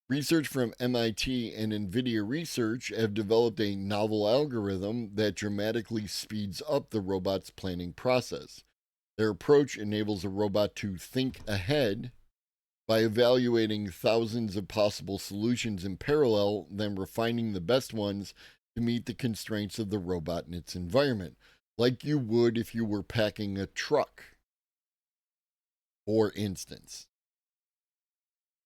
Research from MIT and NVIDIA Research have developed a novel algorithm that dramatically speeds up the robot's planning process. Their approach enables a robot to think ahead by evaluating thousands of possible solutions in parallel, then refining the best ones to meet the constraints of the robot and its environment, like you would if you were packing a truck, for instance.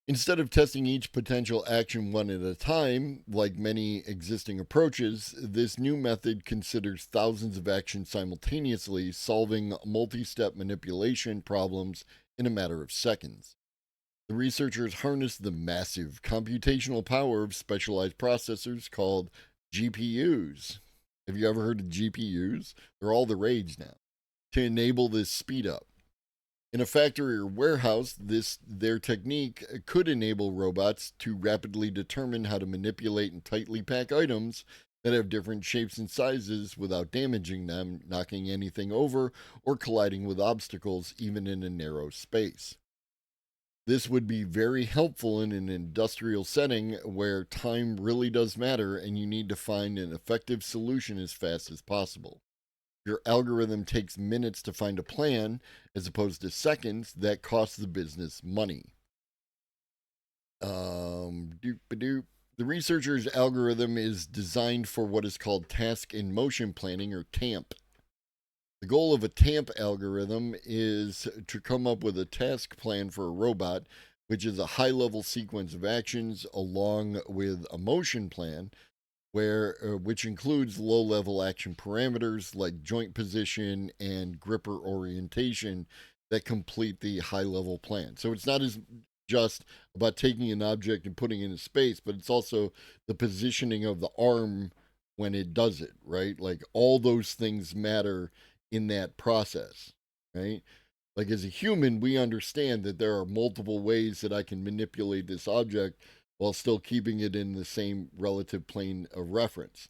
Instead of testing each potential action one at a time, like many existing approaches, this new method considers thousands of actions simultaneously, solving multi step manipulation problems in a matter of seconds. The researchers harnessed the massive computational power of specialized processors called GPUs. Have you ever heard of GPUs? They're all the rage now. To enable this speed up. In a factory or warehouse, their technique could enable robots to rapidly determine how to manipulate and tightly pack items that have different shapes and sizes without damaging them, knocking anything over, or colliding with obstacles, even in a narrow space. This would be very helpful in an industrial setting where time really does matter and you need to find an effective solution as fast as possible. Your algorithm takes minutes to find a plan as opposed to seconds, that costs the business money. The researcher's algorithm is designed for what is called task in motion planning, or TAMP. The goal of a TAMP algorithm is to come up with a task plan for a robot, which is a high level sequence of actions along with a motion plan which includes low-level action parameters like joint position and gripper orientation that complete the high-level plan. So it's not as just about taking an object and putting it in space, but it's also the positioning of the arm when it does it, right? Like all those things matter in that process, right? Like as a human, we understand that there are multiple ways that I can manipulate this object while still keeping it in the same relative plane of reference.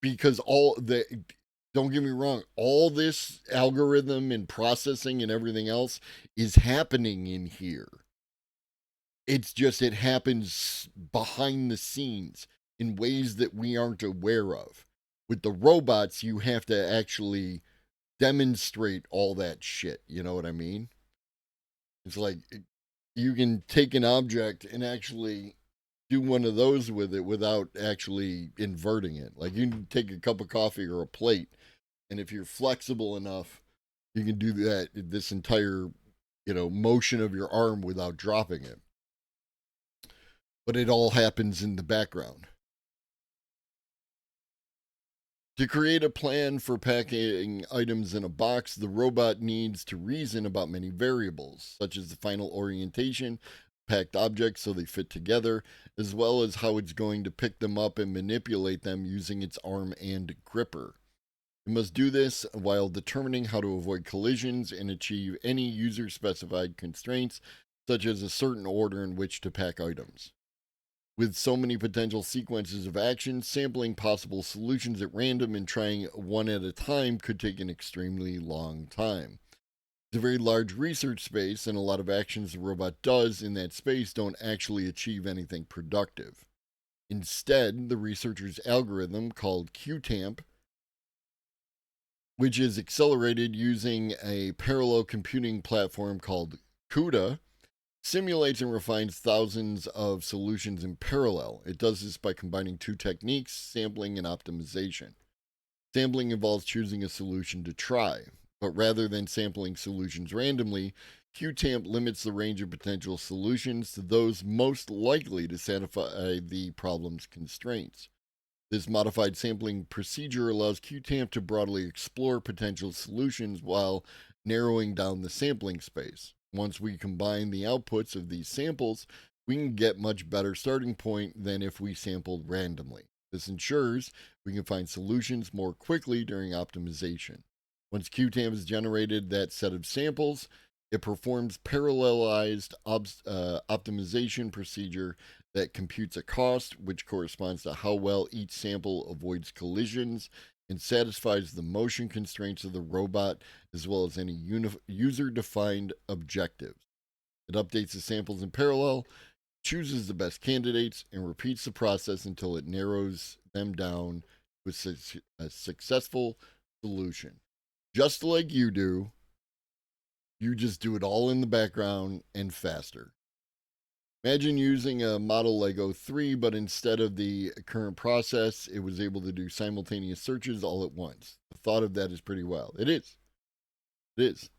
Because don't get me wrong, all this algorithm and processing and everything else is happening in here. It's just it happens behind the scenes in ways that we aren't aware of. With the robots, you have to actually demonstrate all that shit. You know what I mean? It's like you can take an object and actually do one of those with it without actually inverting it. Like you can take a cup of coffee or a plate, and if you're flexible enough, you can do this entire, motion of your arm without dropping it. But it all happens in the background. To create a plan for packing items in a box, the robot needs to reason about many variables, such as the final orientation, packed objects so they fit together, as well as how it's going to pick them up and manipulate them using its arm and gripper. It must do this while determining how to avoid collisions and achieve any user specified constraints, such as a certain order in which to pack items. With so many potential sequences of action, sampling possible solutions at random and trying one at a time could take an extremely long time. It's a very large research space, and a lot of actions the robot does in that space don't actually achieve anything productive. Instead, the researcher's algorithm, called QTAMP, which is accelerated using a parallel computing platform called CUDA, simulates and refines thousands of solutions in parallel. It does this by combining two techniques, sampling and optimization. Sampling involves choosing a solution to try, but rather than sampling solutions randomly, QTAMP limits the range of potential solutions to those most likely to satisfy the problem's constraints. This modified sampling procedure allows QTAMP to broadly explore potential solutions while narrowing down the sampling space. Once we combine the outputs of these samples, we can get much better starting point than if we sampled randomly. This ensures we can find solutions more quickly during optimization. Once QTAMP has generated that set of samples, it performs parallelized optimization procedure that computes a cost, which corresponds to how well each sample avoids collisions and satisfies the motion constraints of the robot as well as any user-defined objectives. It updates the samples in parallel, chooses the best candidates, and repeats the process until it narrows them down with a successful solution. Just like you do, you just do it all in the background and faster. Imagine using a model Lego 3, but instead of the current process, it was able to do simultaneous searches all at once. The thought of that is pretty wild. It is. It is.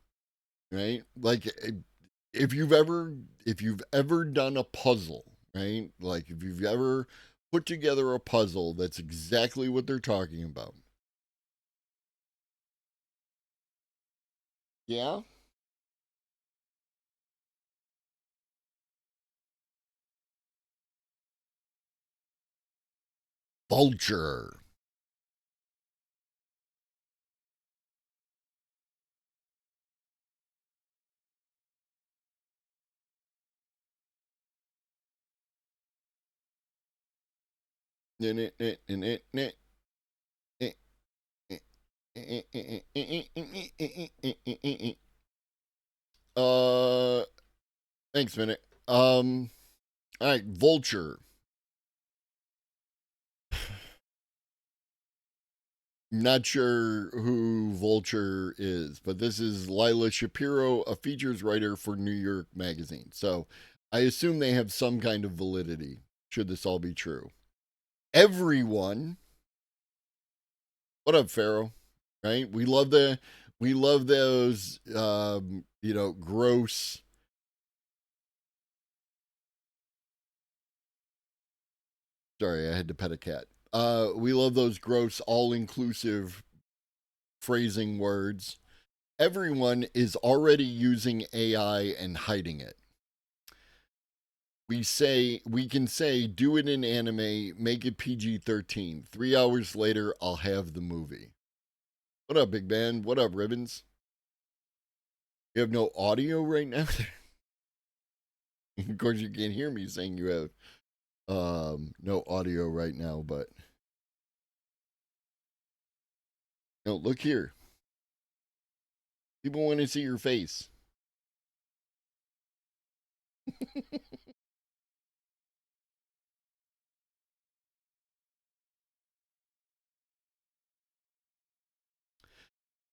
Right? Like, if you've ever done a puzzle, right? Like if you've ever put together a puzzle, that's exactly what they're talking about. Yeah? Vulture. Uh, thanks, minute. All right, Vulture. Not sure who Vulture is, but this is Lila Shapiro, a features writer for New York Magazine. So I assume they have some kind of validity, should this all be true. Everyone, what up, Pharaoh? Right? We love those gross. Sorry, I had to pet a cat. We love those gross, all-inclusive phrasing words. Everyone is already using AI and hiding it. We can say do it in anime, make it PG-13. 3 hours later, I'll have the movie. What up, big man? What up, ribbons? You have no audio right now. Of course, you can't hear me saying you have no audio right now, but no. Look here. People want to see your face.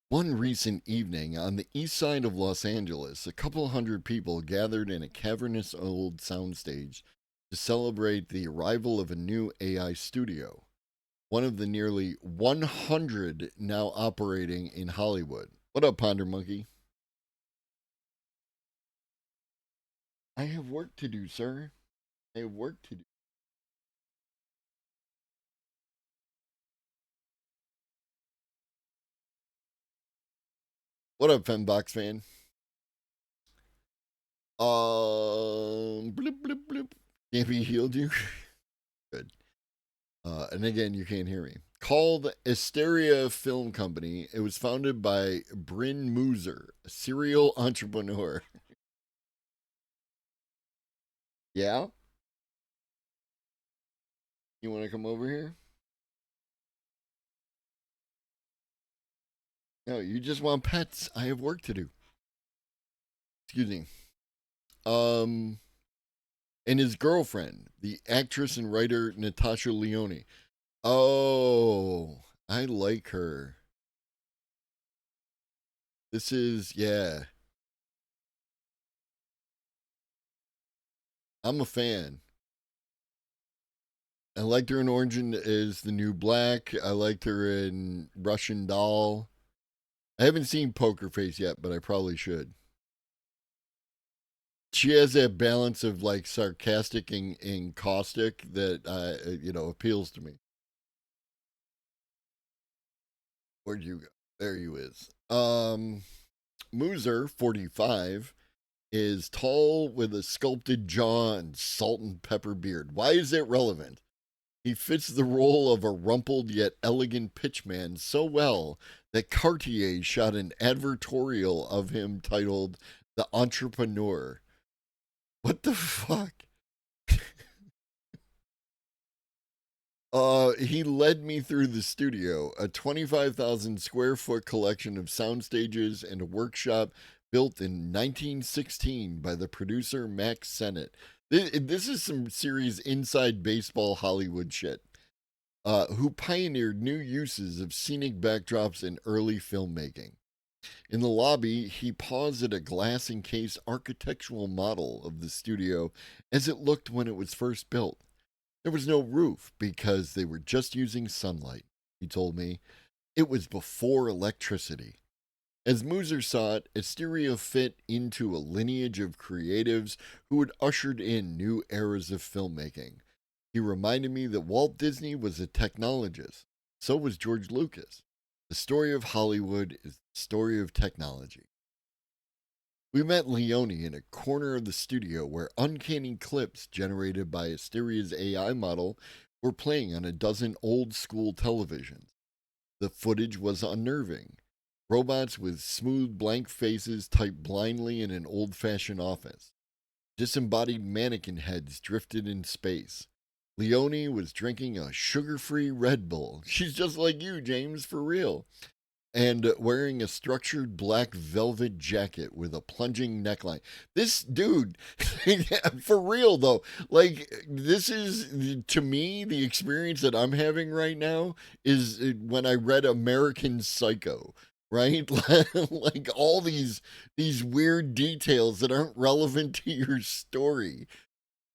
One recent evening on the east side of Los Angeles, a couple hundred people gathered in a cavernous old soundstage to celebrate the arrival of a new AI studio, one of the nearly 100 now operating in Hollywood. What up, Ponder Monkey? I have work to do, sir. I have work to do. What up, Fembox fan? Bloop, bloop, bloop. Can't be healed you? Good. And again, you can't hear me. Called Asteria Film Company. It was founded by Bryn Mooser, a serial entrepreneur. Yeah? You want to come over here? No, you just want pets. I have work to do. Excuse me. Um, and his girlfriend, the actress and writer Natasha Leone. Oh, I like her. This is, yeah, I'm a fan. I liked her in Orange is the New Black. I liked her in Russian Doll. I haven't seen Poker Face yet, but I probably should. She has that balance of like sarcastic and caustic that appeals to me. Where'd you go? There you is. Mooser, 45, is tall with a sculpted jaw and salt and pepper beard. Why is it relevant? He fits the role of a rumpled yet elegant pitchman so well that Cartier shot an advertorial of him titled The Entrepreneur. What the fuck? He led me through the studio, a 25,000 square foot collection of sound stages and a workshop built in 1916 by the producer Max Sennett. This is some serious inside baseball Hollywood shit. Who pioneered new uses of scenic backdrops in early filmmaking. In the lobby, he paused at a glass encased architectural model of the studio as it looked when it was first built. There was no roof because they were just using sunlight, he told me. It was before electricity. As Muser saw it, Asteria fit into a lineage of creatives who had ushered in new eras of filmmaking. He reminded me that Walt Disney was a technologist. So was George Lucas. The story of Hollywood is the story of technology. We met Leone in a corner of the studio where uncanny clips generated by Asteria's AI model were playing on a dozen old school televisions. The footage was unnerving. Robots with smooth blank faces typed blindly in an old fashioned office. Disembodied mannequin heads drifted in space. Leone was drinking a sugar free Red Bull. She's just like you, James, for real. And wearing a structured black velvet jacket with a plunging neckline. This dude, for real though, like, this is, to me, the experience that I'm having right now is when I read American Psycho. Right, like all these weird details that aren't relevant to your story,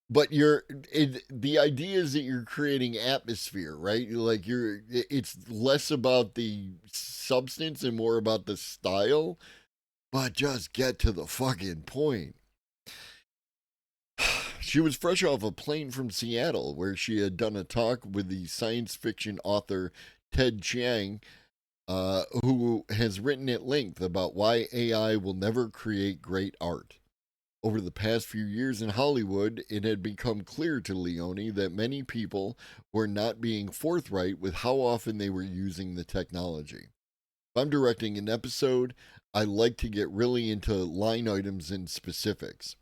but the idea is that you're creating atmosphere, right? Like it's less about the substance and more about the style, but just get to the fucking point. She was fresh off a plane from Seattle where she had done a talk with the science fiction author Ted Chiang, who has written at length about why AI will never create great art. Over the past few years in Hollywood, it had become clear to Leone that many people were not being forthright with how often they were using the technology. If I'm directing an episode, I like to get really into line items and specifics.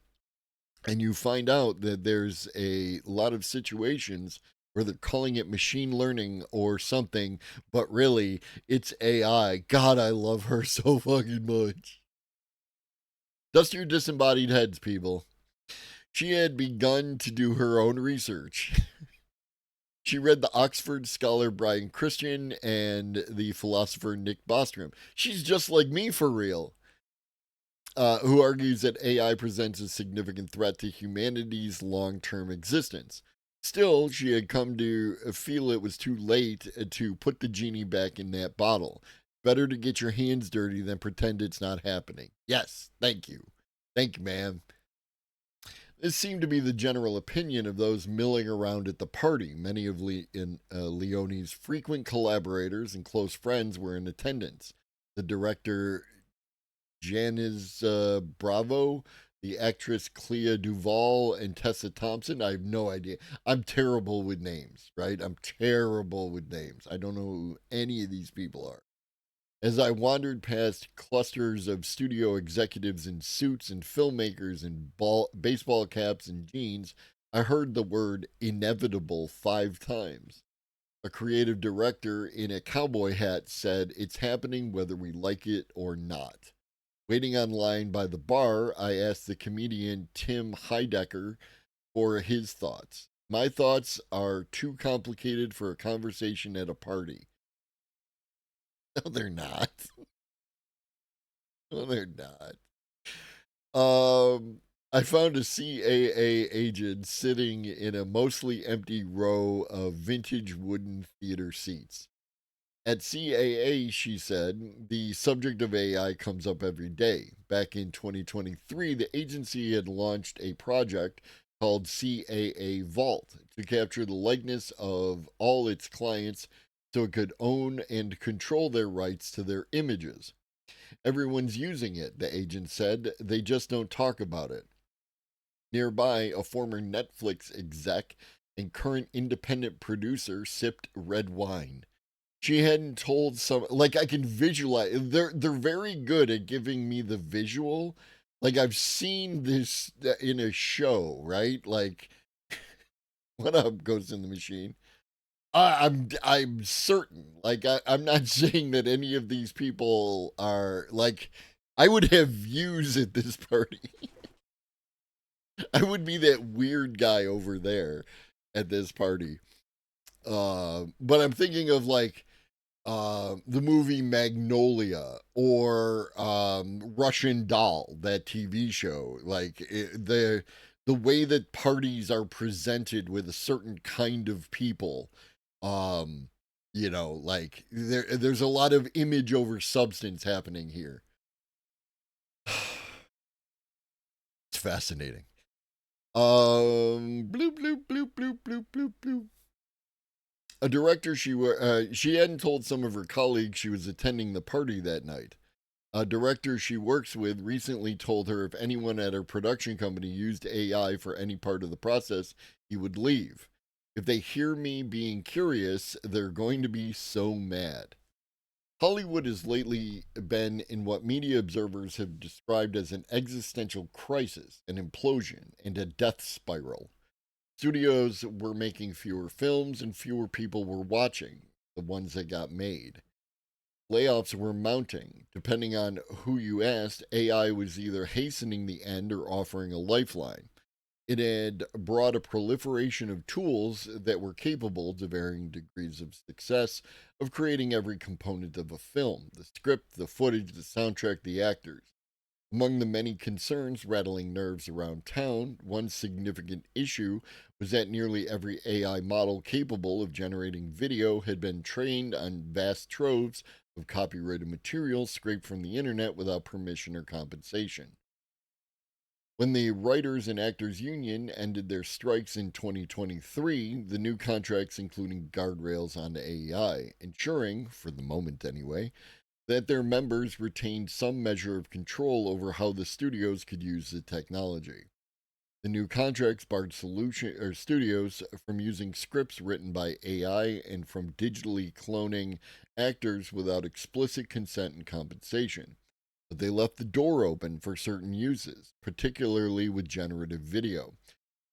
And you find out that there's a lot of situations where they're calling it machine learning or something, but really it's AI. God, I love her so fucking much. Dust your disembodied heads, people. She had begun to do her own research. She read the Oxford scholar Brian Christian and the philosopher Nick Bostrom. She's just like me for real. Who argues that AI presents a significant threat to humanity's long term existence. Still, she had come to feel it was too late to put the genie back in that bottle. Better to get your hands dirty than pretend it's not happening. Yes, thank you. Thank you, ma'am. This seemed to be the general opinion of those milling around at the party. Many of Leone's frequent collaborators and close friends were in attendance. The director, Janice Bravo, the actress Clea Duvall, and Tessa Thompson. I have no idea. I'm terrible with names, right? I'm terrible with names. I don't know who any of these people are. As I wandered past clusters of studio executives in suits and filmmakers in baseball caps and jeans, I heard the word inevitable 5 times. A creative director in a cowboy hat said, "It's happening whether we like it or not." Waiting online by the bar, I asked the comedian Tim Heidecker for his thoughts. My thoughts are too complicated for a conversation at a party. No, they're not. No, they're not. I found a CAA agent sitting in a mostly empty row of vintage wooden theater seats. At CAA, she said, the subject of AI comes up every day. Back in 2023, the agency had launched a project called CAA Vault to capture the likeness of all its clients so it could own and control their rights to their images. Everyone's using it, the agent said. They just don't talk about it. Nearby, a former Netflix exec and current independent producer sipped red wine. She hadn't told some, like, I can visualize. They're very good at giving me the visual. Like, I've seen this in a show, right? Like, what up, Ghost in the Machine? I'm certain. Like, I'm not saying that any of these people are like. I would have views at this party. I would be that weird guy over there at this party. But I'm thinking of like the movie Magnolia or Russian Doll, that TV show. Like the way that parties are presented with a certain kind of people. Like there's a lot of image over substance happening here. fascinating. Bloop, bloop, bloop, bloop, bloop, bloop, bloop. A director she hadn't told some of her colleagues she was attending the party that night. A director she works with recently told her if anyone at her production company used AI for any part of the process, he would leave. If they hear me being curious, they're going to be so mad. Hollywood has lately been in what media observers have described as an existential crisis, an implosion, and a death spiral. Studios were making fewer films and fewer people were watching, the ones that got made. Layoffs were mounting. Depending on who you asked, AI was either hastening the end or offering a lifeline. It had brought a proliferation of tools that were capable, to varying degrees of success, of creating every component of a film: the script, the footage, the soundtrack, the actors. Among the many concerns rattling nerves around town, one significant issue was that nearly every AI model capable of generating video had been trained on vast troves of copyrighted material scraped from the internet without permission or compensation. When the Writers and Actors Union ended their strikes in 2023, the new contracts including guardrails on AI, ensuring, for the moment anyway, that their members retained some measure of control over how the studios could use the technology. The new contracts barred studios from using scripts written by AI and from digitally cloning actors without explicit consent and compensation. But they left the door open for certain uses, particularly with generative video.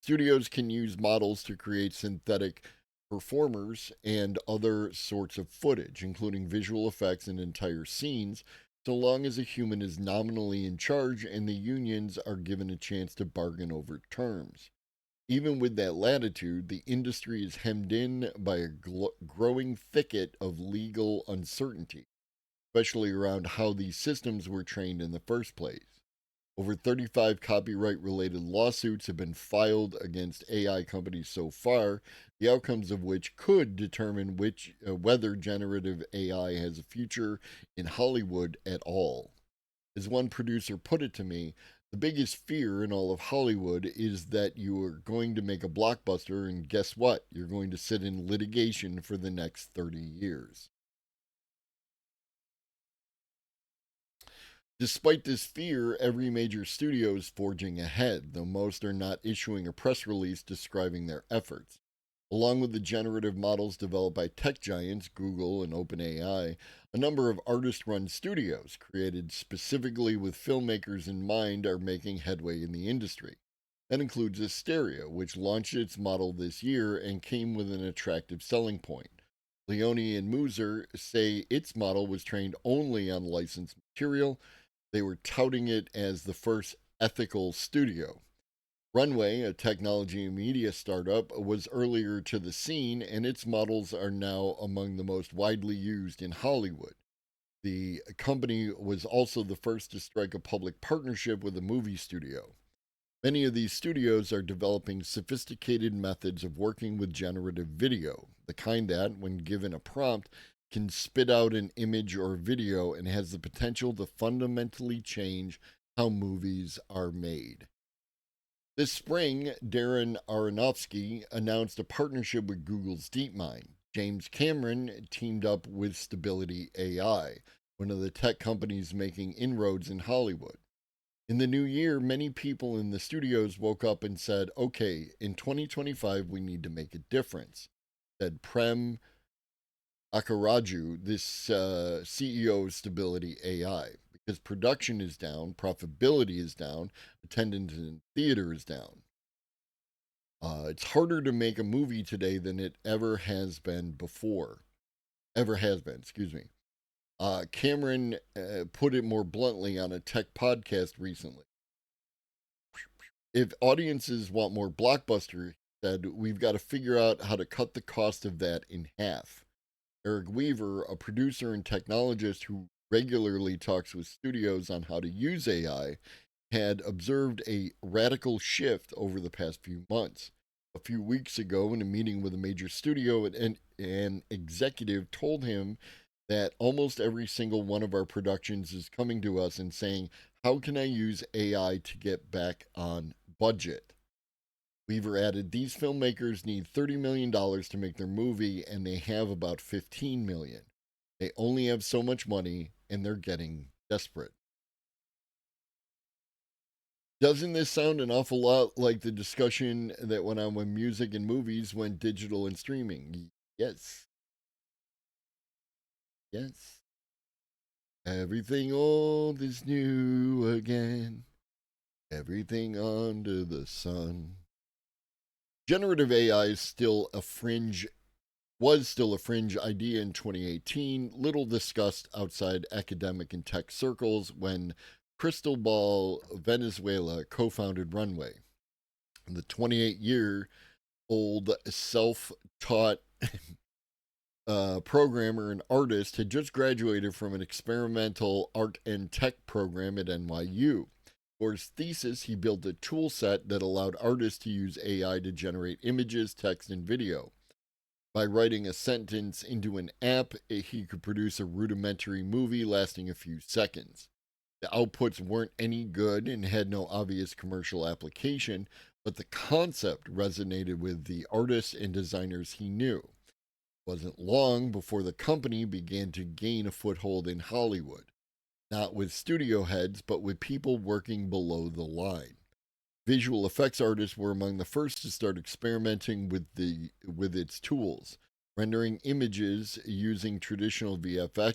Studios can use models to create synthetic performers and other sorts of footage, including visual effects and entire scenes, so long as a human is nominally in charge and the unions are given a chance to bargain over terms. Even with that latitude, the industry is hemmed in by a growing thicket of legal uncertainty, especially around how these systems were trained in the first place. Over 35 copyright related lawsuits have been filed against AI companies so far, the outcomes of which could determine whether generative AI has a future in Hollywood at all. As one producer put it to me, the biggest fear in all of Hollywood is that you are going to make a blockbuster, and guess what? You're going to sit in litigation for the next 30 years. Despite this fear, every major studio is forging ahead, though most are not issuing a press release describing their efforts. Along with the generative models developed by tech giants Google and OpenAI, a number of artist run studios created specifically with filmmakers in mind are making headway in the industry. That includes Asteria, which launched its model this year and came with an attractive selling point. Leone and Muser say its model was trained only on licensed material. They were touting it as the first ethical studio. Runway, a technology and media startup, was earlier to the scene, and its models are now among the most widely used in Hollywood. The company was also the first to strike a public partnership with a movie studio. Many of these studios are developing sophisticated methods of working with generative video, the kind that, when given a prompt, can spit out an image or video and has the potential to fundamentally change how movies are made. This spring, Darren Aronofsky announced a partnership with Google's DeepMind. James Cameron teamed up with Stability AI, one of the tech companies making inroads in Hollywood. In the new year, many people in the studios woke up and said, okay, in 2025, we need to make a difference, said Prem Akkaraju, this CEO of Stability AI, because production is down, profitability is down, attendance in theater is down. It's harder to make a movie today than it ever has been before. Excuse me. Cameron put it more bluntly on a tech podcast recently. If audiences want more blockbuster, he said, we've got to figure out how to cut the cost of that in half. Eric Weaver, a producer and technologist who regularly talks with studios on how to use AI, had observed a radical shift over the past few months. A few weeks ago, in a meeting with a major studio, an executive told him that almost every single one of our productions is coming to us and saying, how can I use AI to get back on budget? Weaver added, these filmmakers need $30 million to make their movie, and they have about $15 million. They only have so much money, and they're getting desperate. Doesn't this sound an awful lot like the discussion that went on when music and movies went digital and streaming? Yes. Yes. Everything old is new again. Everything under the sun. Generative AI is still a fringe idea in 2018, little discussed outside academic and tech circles when Cristobal Venezuela co-founded Runway. The 28-year-old self-taught programmer and artist had just graduated from an experimental art and tech program at NYU. For his thesis, he built a tool set that allowed artists to use AI to generate images, text, and video. By writing a sentence into an app, he could produce a rudimentary movie lasting a few seconds. The outputs weren't any good and had no obvious commercial application, but the concept resonated with the artists and designers he knew. It wasn't long before the company began to gain a foothold in Hollywood, not with studio heads, but with people working below the line. Visual effects artists were among the first to start experimenting with its tools. Rendering images using traditional VFX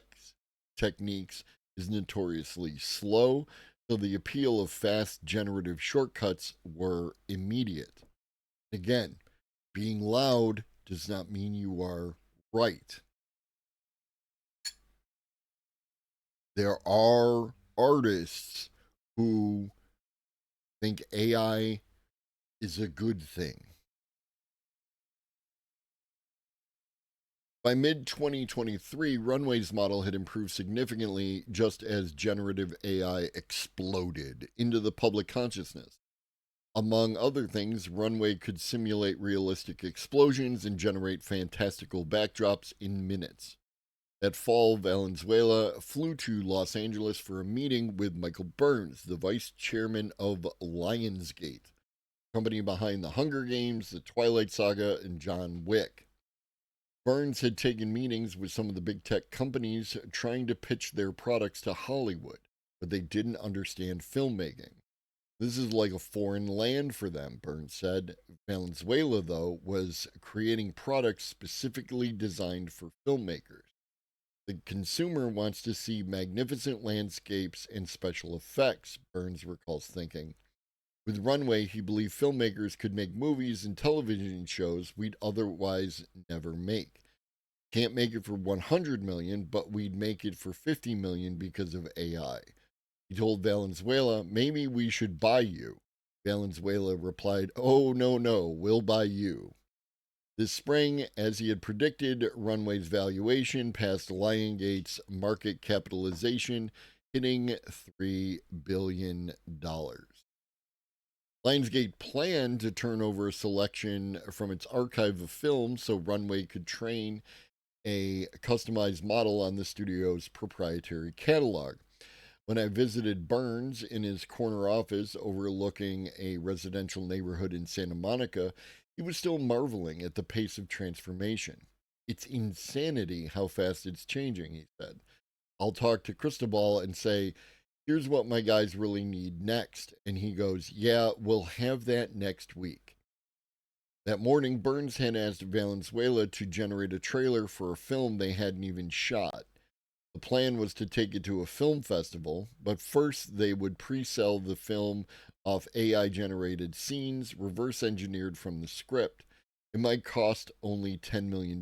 techniques is notoriously slow, so the appeal of fast generative shortcuts were immediate. Again, being loud does not mean you are right. There are artists who think AI is a good thing. By mid-2023, Runway's model had improved significantly just as generative AI exploded into the public consciousness. Among other things, Runway could simulate realistic explosions and generate fantastical backdrops in minutes. That fall, Valenzuela flew to Los Angeles for a meeting with Michael Burns, the vice chairman of Lionsgate, company behind The Hunger Games, The Twilight Saga, and John Wick. Burns had taken meetings with some of the big tech companies trying to pitch their products to Hollywood, but they didn't understand filmmaking. This is like a foreign land for them, Burns said. Valenzuela, though, was creating products specifically designed for filmmakers. The consumer wants to see magnificent landscapes and special effects, Burns recalls thinking. With Runway, he believed filmmakers could make movies and television shows we'd otherwise never make. Can't make it for 100 million, but we'd make it for 50 million because of AI. He told Valenzuela, maybe we should buy you. Valenzuela replied, oh, no, we'll buy you. This spring, as he had predicted, Runway's valuation passed Lionsgate's market capitalization, hitting $3 billion. Lionsgate planned to turn over a selection from its archive of films so Runway could train a customized model on the studio's proprietary catalog. When I visited Burns in his corner office overlooking a residential neighborhood in Santa Monica, he was still marveling at the pace of transformation. It's insanity how fast it's changing, he said. I'll talk to Cristobal and say, here's what my guys really need next. And he goes, yeah, we'll have that next week. That morning, Burns had asked Valenzuela to generate a trailer for a film they hadn't even shot. The plan was to take it to a film festival, but first they would pre-sell the film off AI-generated scenes, reverse-engineered from the script. It might cost only $10 million,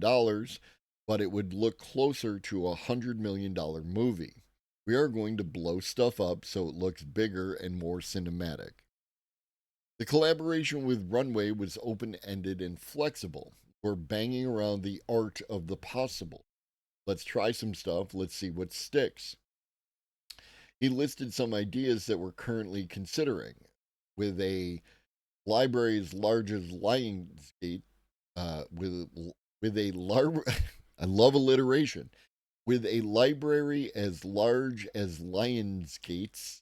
but it would look closer to a $100 million movie. We are going to blow stuff up so it looks bigger and more cinematic. The collaboration with Runway was open-ended and flexible. We're banging around the art of the possible. Let's try some stuff. Let's see what sticks. He listed some ideas that we're currently considering. With a library as large as Lionsgate, with a large, I love alliteration, With a library as large as Lionsgate's,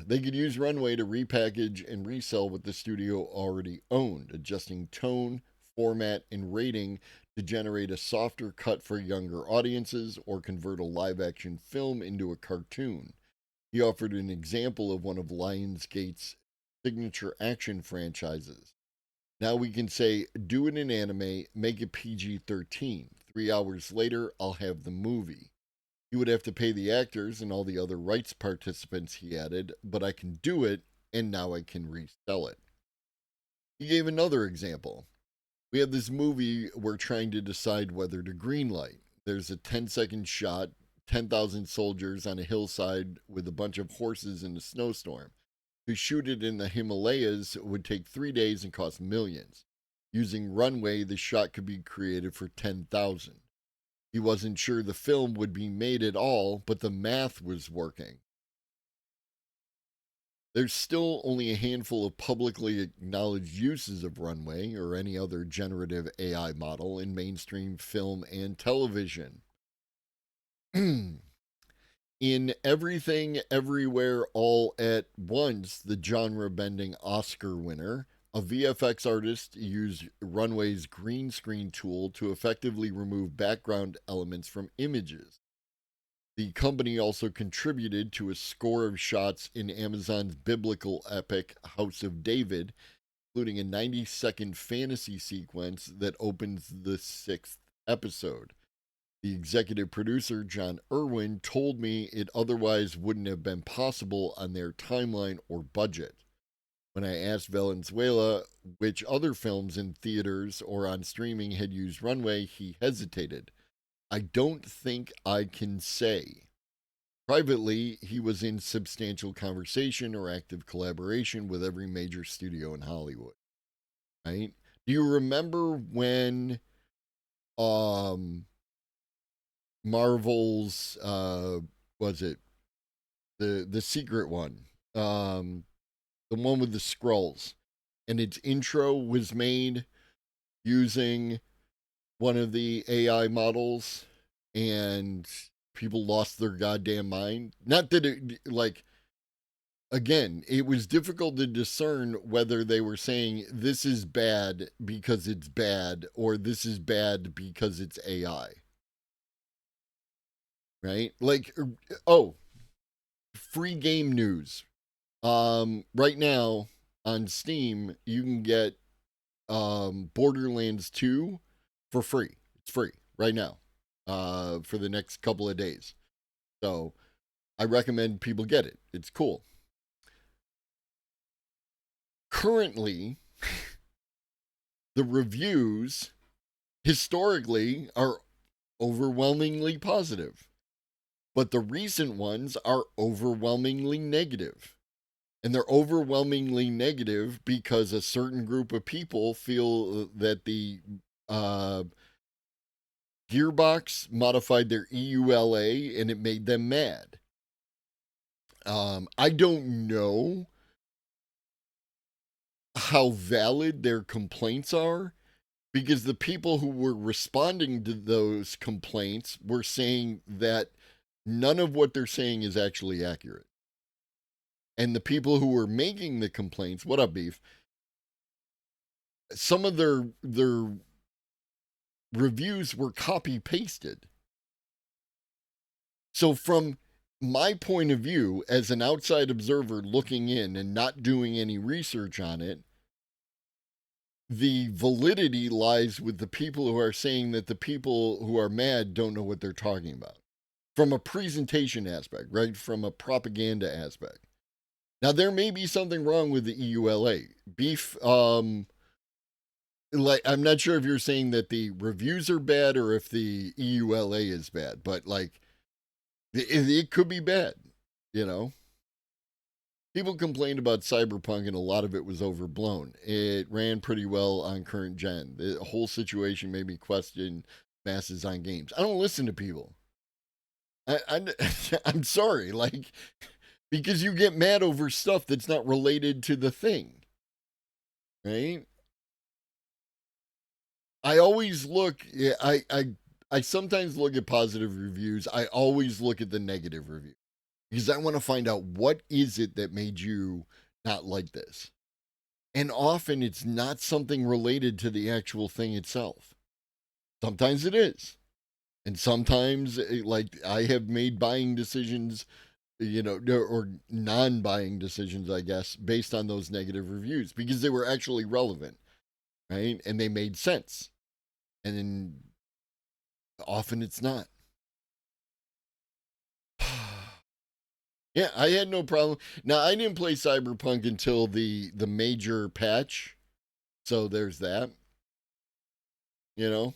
they could use Runway to repackage and resell what the studio already owned, adjusting tone, format, and rating to generate a softer cut for younger audiences or convert a live action film into a cartoon. He offered an example of one of Lionsgate's signature action franchises. Now we can say, do it in anime, make it PG 13. 3 hours later, I'll have the movie. You would have to pay the actors and all the other rights participants, he added, but I can do it, and now I can resell it. He gave another example. We have this movie we're trying to decide whether to greenlight. There's a 10-second shot, 10,000 soldiers on a hillside with a bunch of horses in a snowstorm. To shoot it in the Himalayas would take 3 days and cost millions. Using Runway, the shot could be created for 10,000. He wasn't sure the film would be made at all, but the math was working. There's still only a handful of publicly acknowledged uses of Runway or any other generative AI model in mainstream film and television. In Everything, Everywhere, All at Once, the genre-bending Oscar winner, a VFX artist used Runway's green screen tool to effectively remove background elements from images. The company also contributed to a score of shots in Amazon's biblical epic House of David, including a 90-second fantasy sequence that opens the 6th episode. The executive producer, John Irwin, told me it otherwise wouldn't have been possible on their timeline or budget. When I asked Valenzuela which other films in theaters or on streaming had used Runway, he hesitated. I don't think I can say. Privately, he was in substantial conversation or active collaboration with every major studio in Hollywood. Right? Do you remember when Marvel's was it the secret one? The one with the scrolls, and its intro was made using one of the AI models, and people lost their goddamn mind. Not that it, like, again, it was difficult to discern whether they were saying this is bad because it's bad or this is bad because it's AI. Right? Like, oh, free game news. Right now on Steam, you can get Borderlands 2 for free. It's free right now for the next couple of days. So I recommend people get it. It's cool. Currently, the reviews historically are overwhelmingly positive, but the recent ones are overwhelmingly negative. And they're overwhelmingly negative because a certain group of people feel that the Gearbox modified their EULA and it made them mad. I don't know how valid their complaints are, because the people who were responding to those complaints were saying that none of what they're saying is actually accurate. And the people who were making the complaints, what up, Beef? Some of their reviews were copy pasted. So from my point of view, as an outside observer looking in and not doing any research on it, the validity lies with the people who are saying that the people who are mad don't know what they're talking about. From a presentation aspect, right? From a propaganda aspect. Now, there may be something wrong with the EULA. Beef, like, I'm not sure if you're saying that the reviews are bad or if the EULA is bad, but, like, it could be bad, you know? People complained about Cyberpunk and a lot of it was overblown. It ran pretty well on current gen. The whole situation made me question masses on games. I don't listen to people. I'm sorry, like... Because you get mad over stuff that's not related to the thing. Right? I always look, I I sometimes look at positive reviews. I always look at the negative review because I want to find out what is it that made you not like this. And often it's not something related to the actual thing itself. Sometimes it is. And sometimes, like, I have made buying decisions, or non buying decisions, I guess, based on those negative reviews because they were actually relevant, right? And they made sense. And then often it's not. Yeah, I had no problem. Now, I didn't play Cyberpunk until the major patch. So there's that. You know?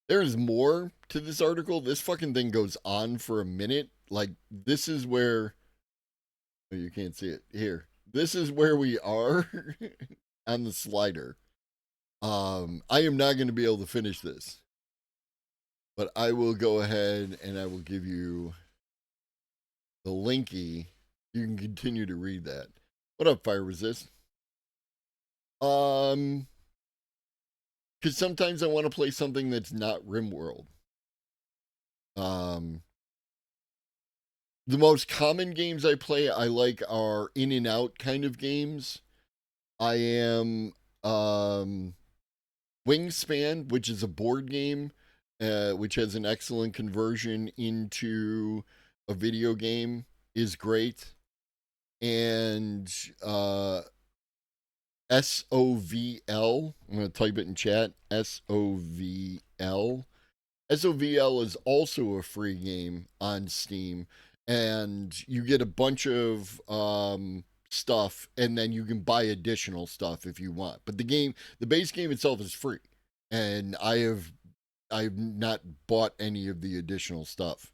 There's more to this article. This fucking thing goes on for a minute. Like, this is where. Oh, you can't see it. Here. This is where we are on the slider. I am not going to be able to finish this. But I will go ahead and I will give you the linky. You can continue to read that. What up, Fire Resist? Because sometimes I want to play something that's not RimWorld. The most common games I play, I like are in and out kind of games. I am Wingspan, which is a board game, which has an excellent conversion into a video game, is great. And SOVL, I'm going to type it in chat, SOVL. SOVL is also a free game on Steam, and you get a bunch of stuff, and then you can buy additional stuff if you want. But the base game itself is free, and I've not bought any of the additional stuff.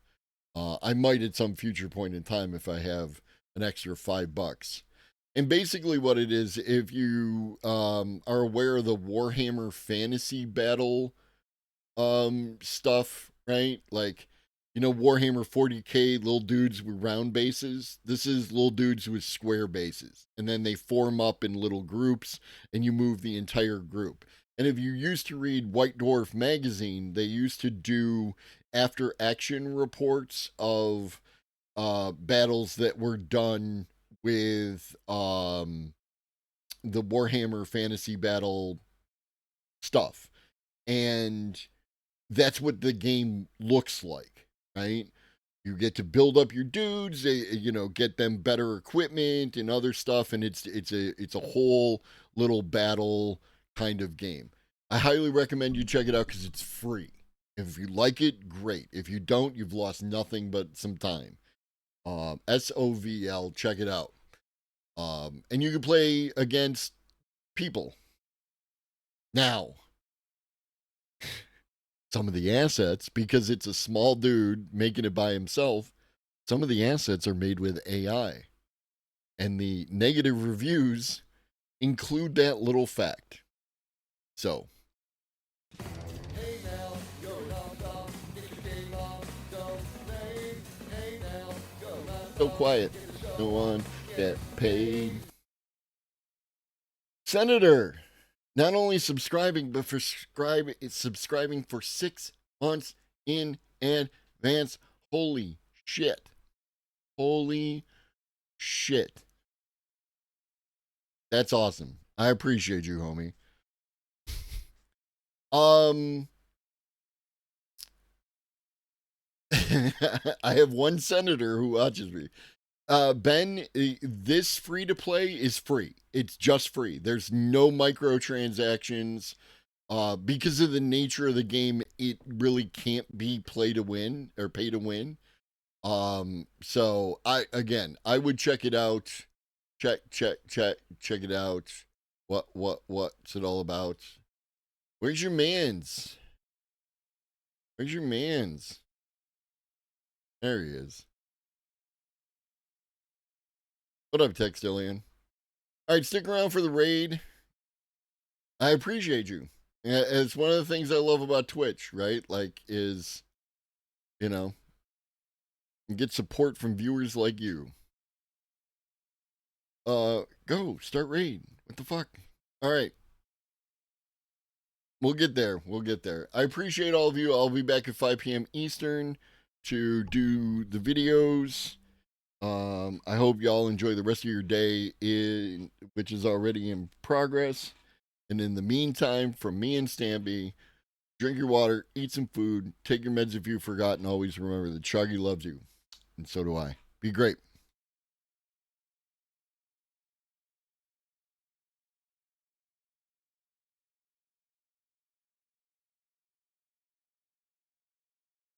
I might at some future point in time if I have an extra $5. And basically, what it is, if you are aware of the Warhammer Fantasy Battle stuff, right? Like, Warhammer 40K, little dudes with round bases. This is little dudes with square bases. And then they form up in little groups and you move the entire group. And if you used to read White Dwarf magazine, they used to do after action reports of battles that were done with the Warhammer Fantasy Battle stuff. And that's what the game looks like, right? You get to build up your dudes, get them better equipment and other stuff, and it's a whole little battle kind of game. I highly recommend you check it out because it's free. If you like it, great. If you don't, you've lost nothing but some time. SOVL, check it out. And you can play against people. Now, some of the assets, because it's a small dude making it by himself, some of the assets are made with AI. And the negative reviews include that little fact. So. So quiet. No one get paid. Senator, not only subscribing, but subscribing for 6 months in advance. Holy shit. Holy shit. That's awesome. I appreciate you, homie. I have one senator who watches me. Ben, this free to play is free. It's just free. There's no microtransactions. Because of the nature of the game, it really can't be play to win or pay to win. So I would check it out. Check it out. What's it all about? Where's your mans? Where's your mans? There he is. What up, Textillion? All right, stick around for the raid. I appreciate you. It's one of the things I love about Twitch, right? Like, is, get support from viewers like you. Go start raid. What the fuck? All right. We'll get there. We'll get there. I appreciate all of you. I'll be back at 5 p.m. Eastern to do the videos. I hope y'all enjoy the rest of your day, which is already in progress. And in the meantime, from me and Stanby, drink your water, eat some food, take your meds if you forgot, and always remember that Chuggy loves you. And so do I. Be great.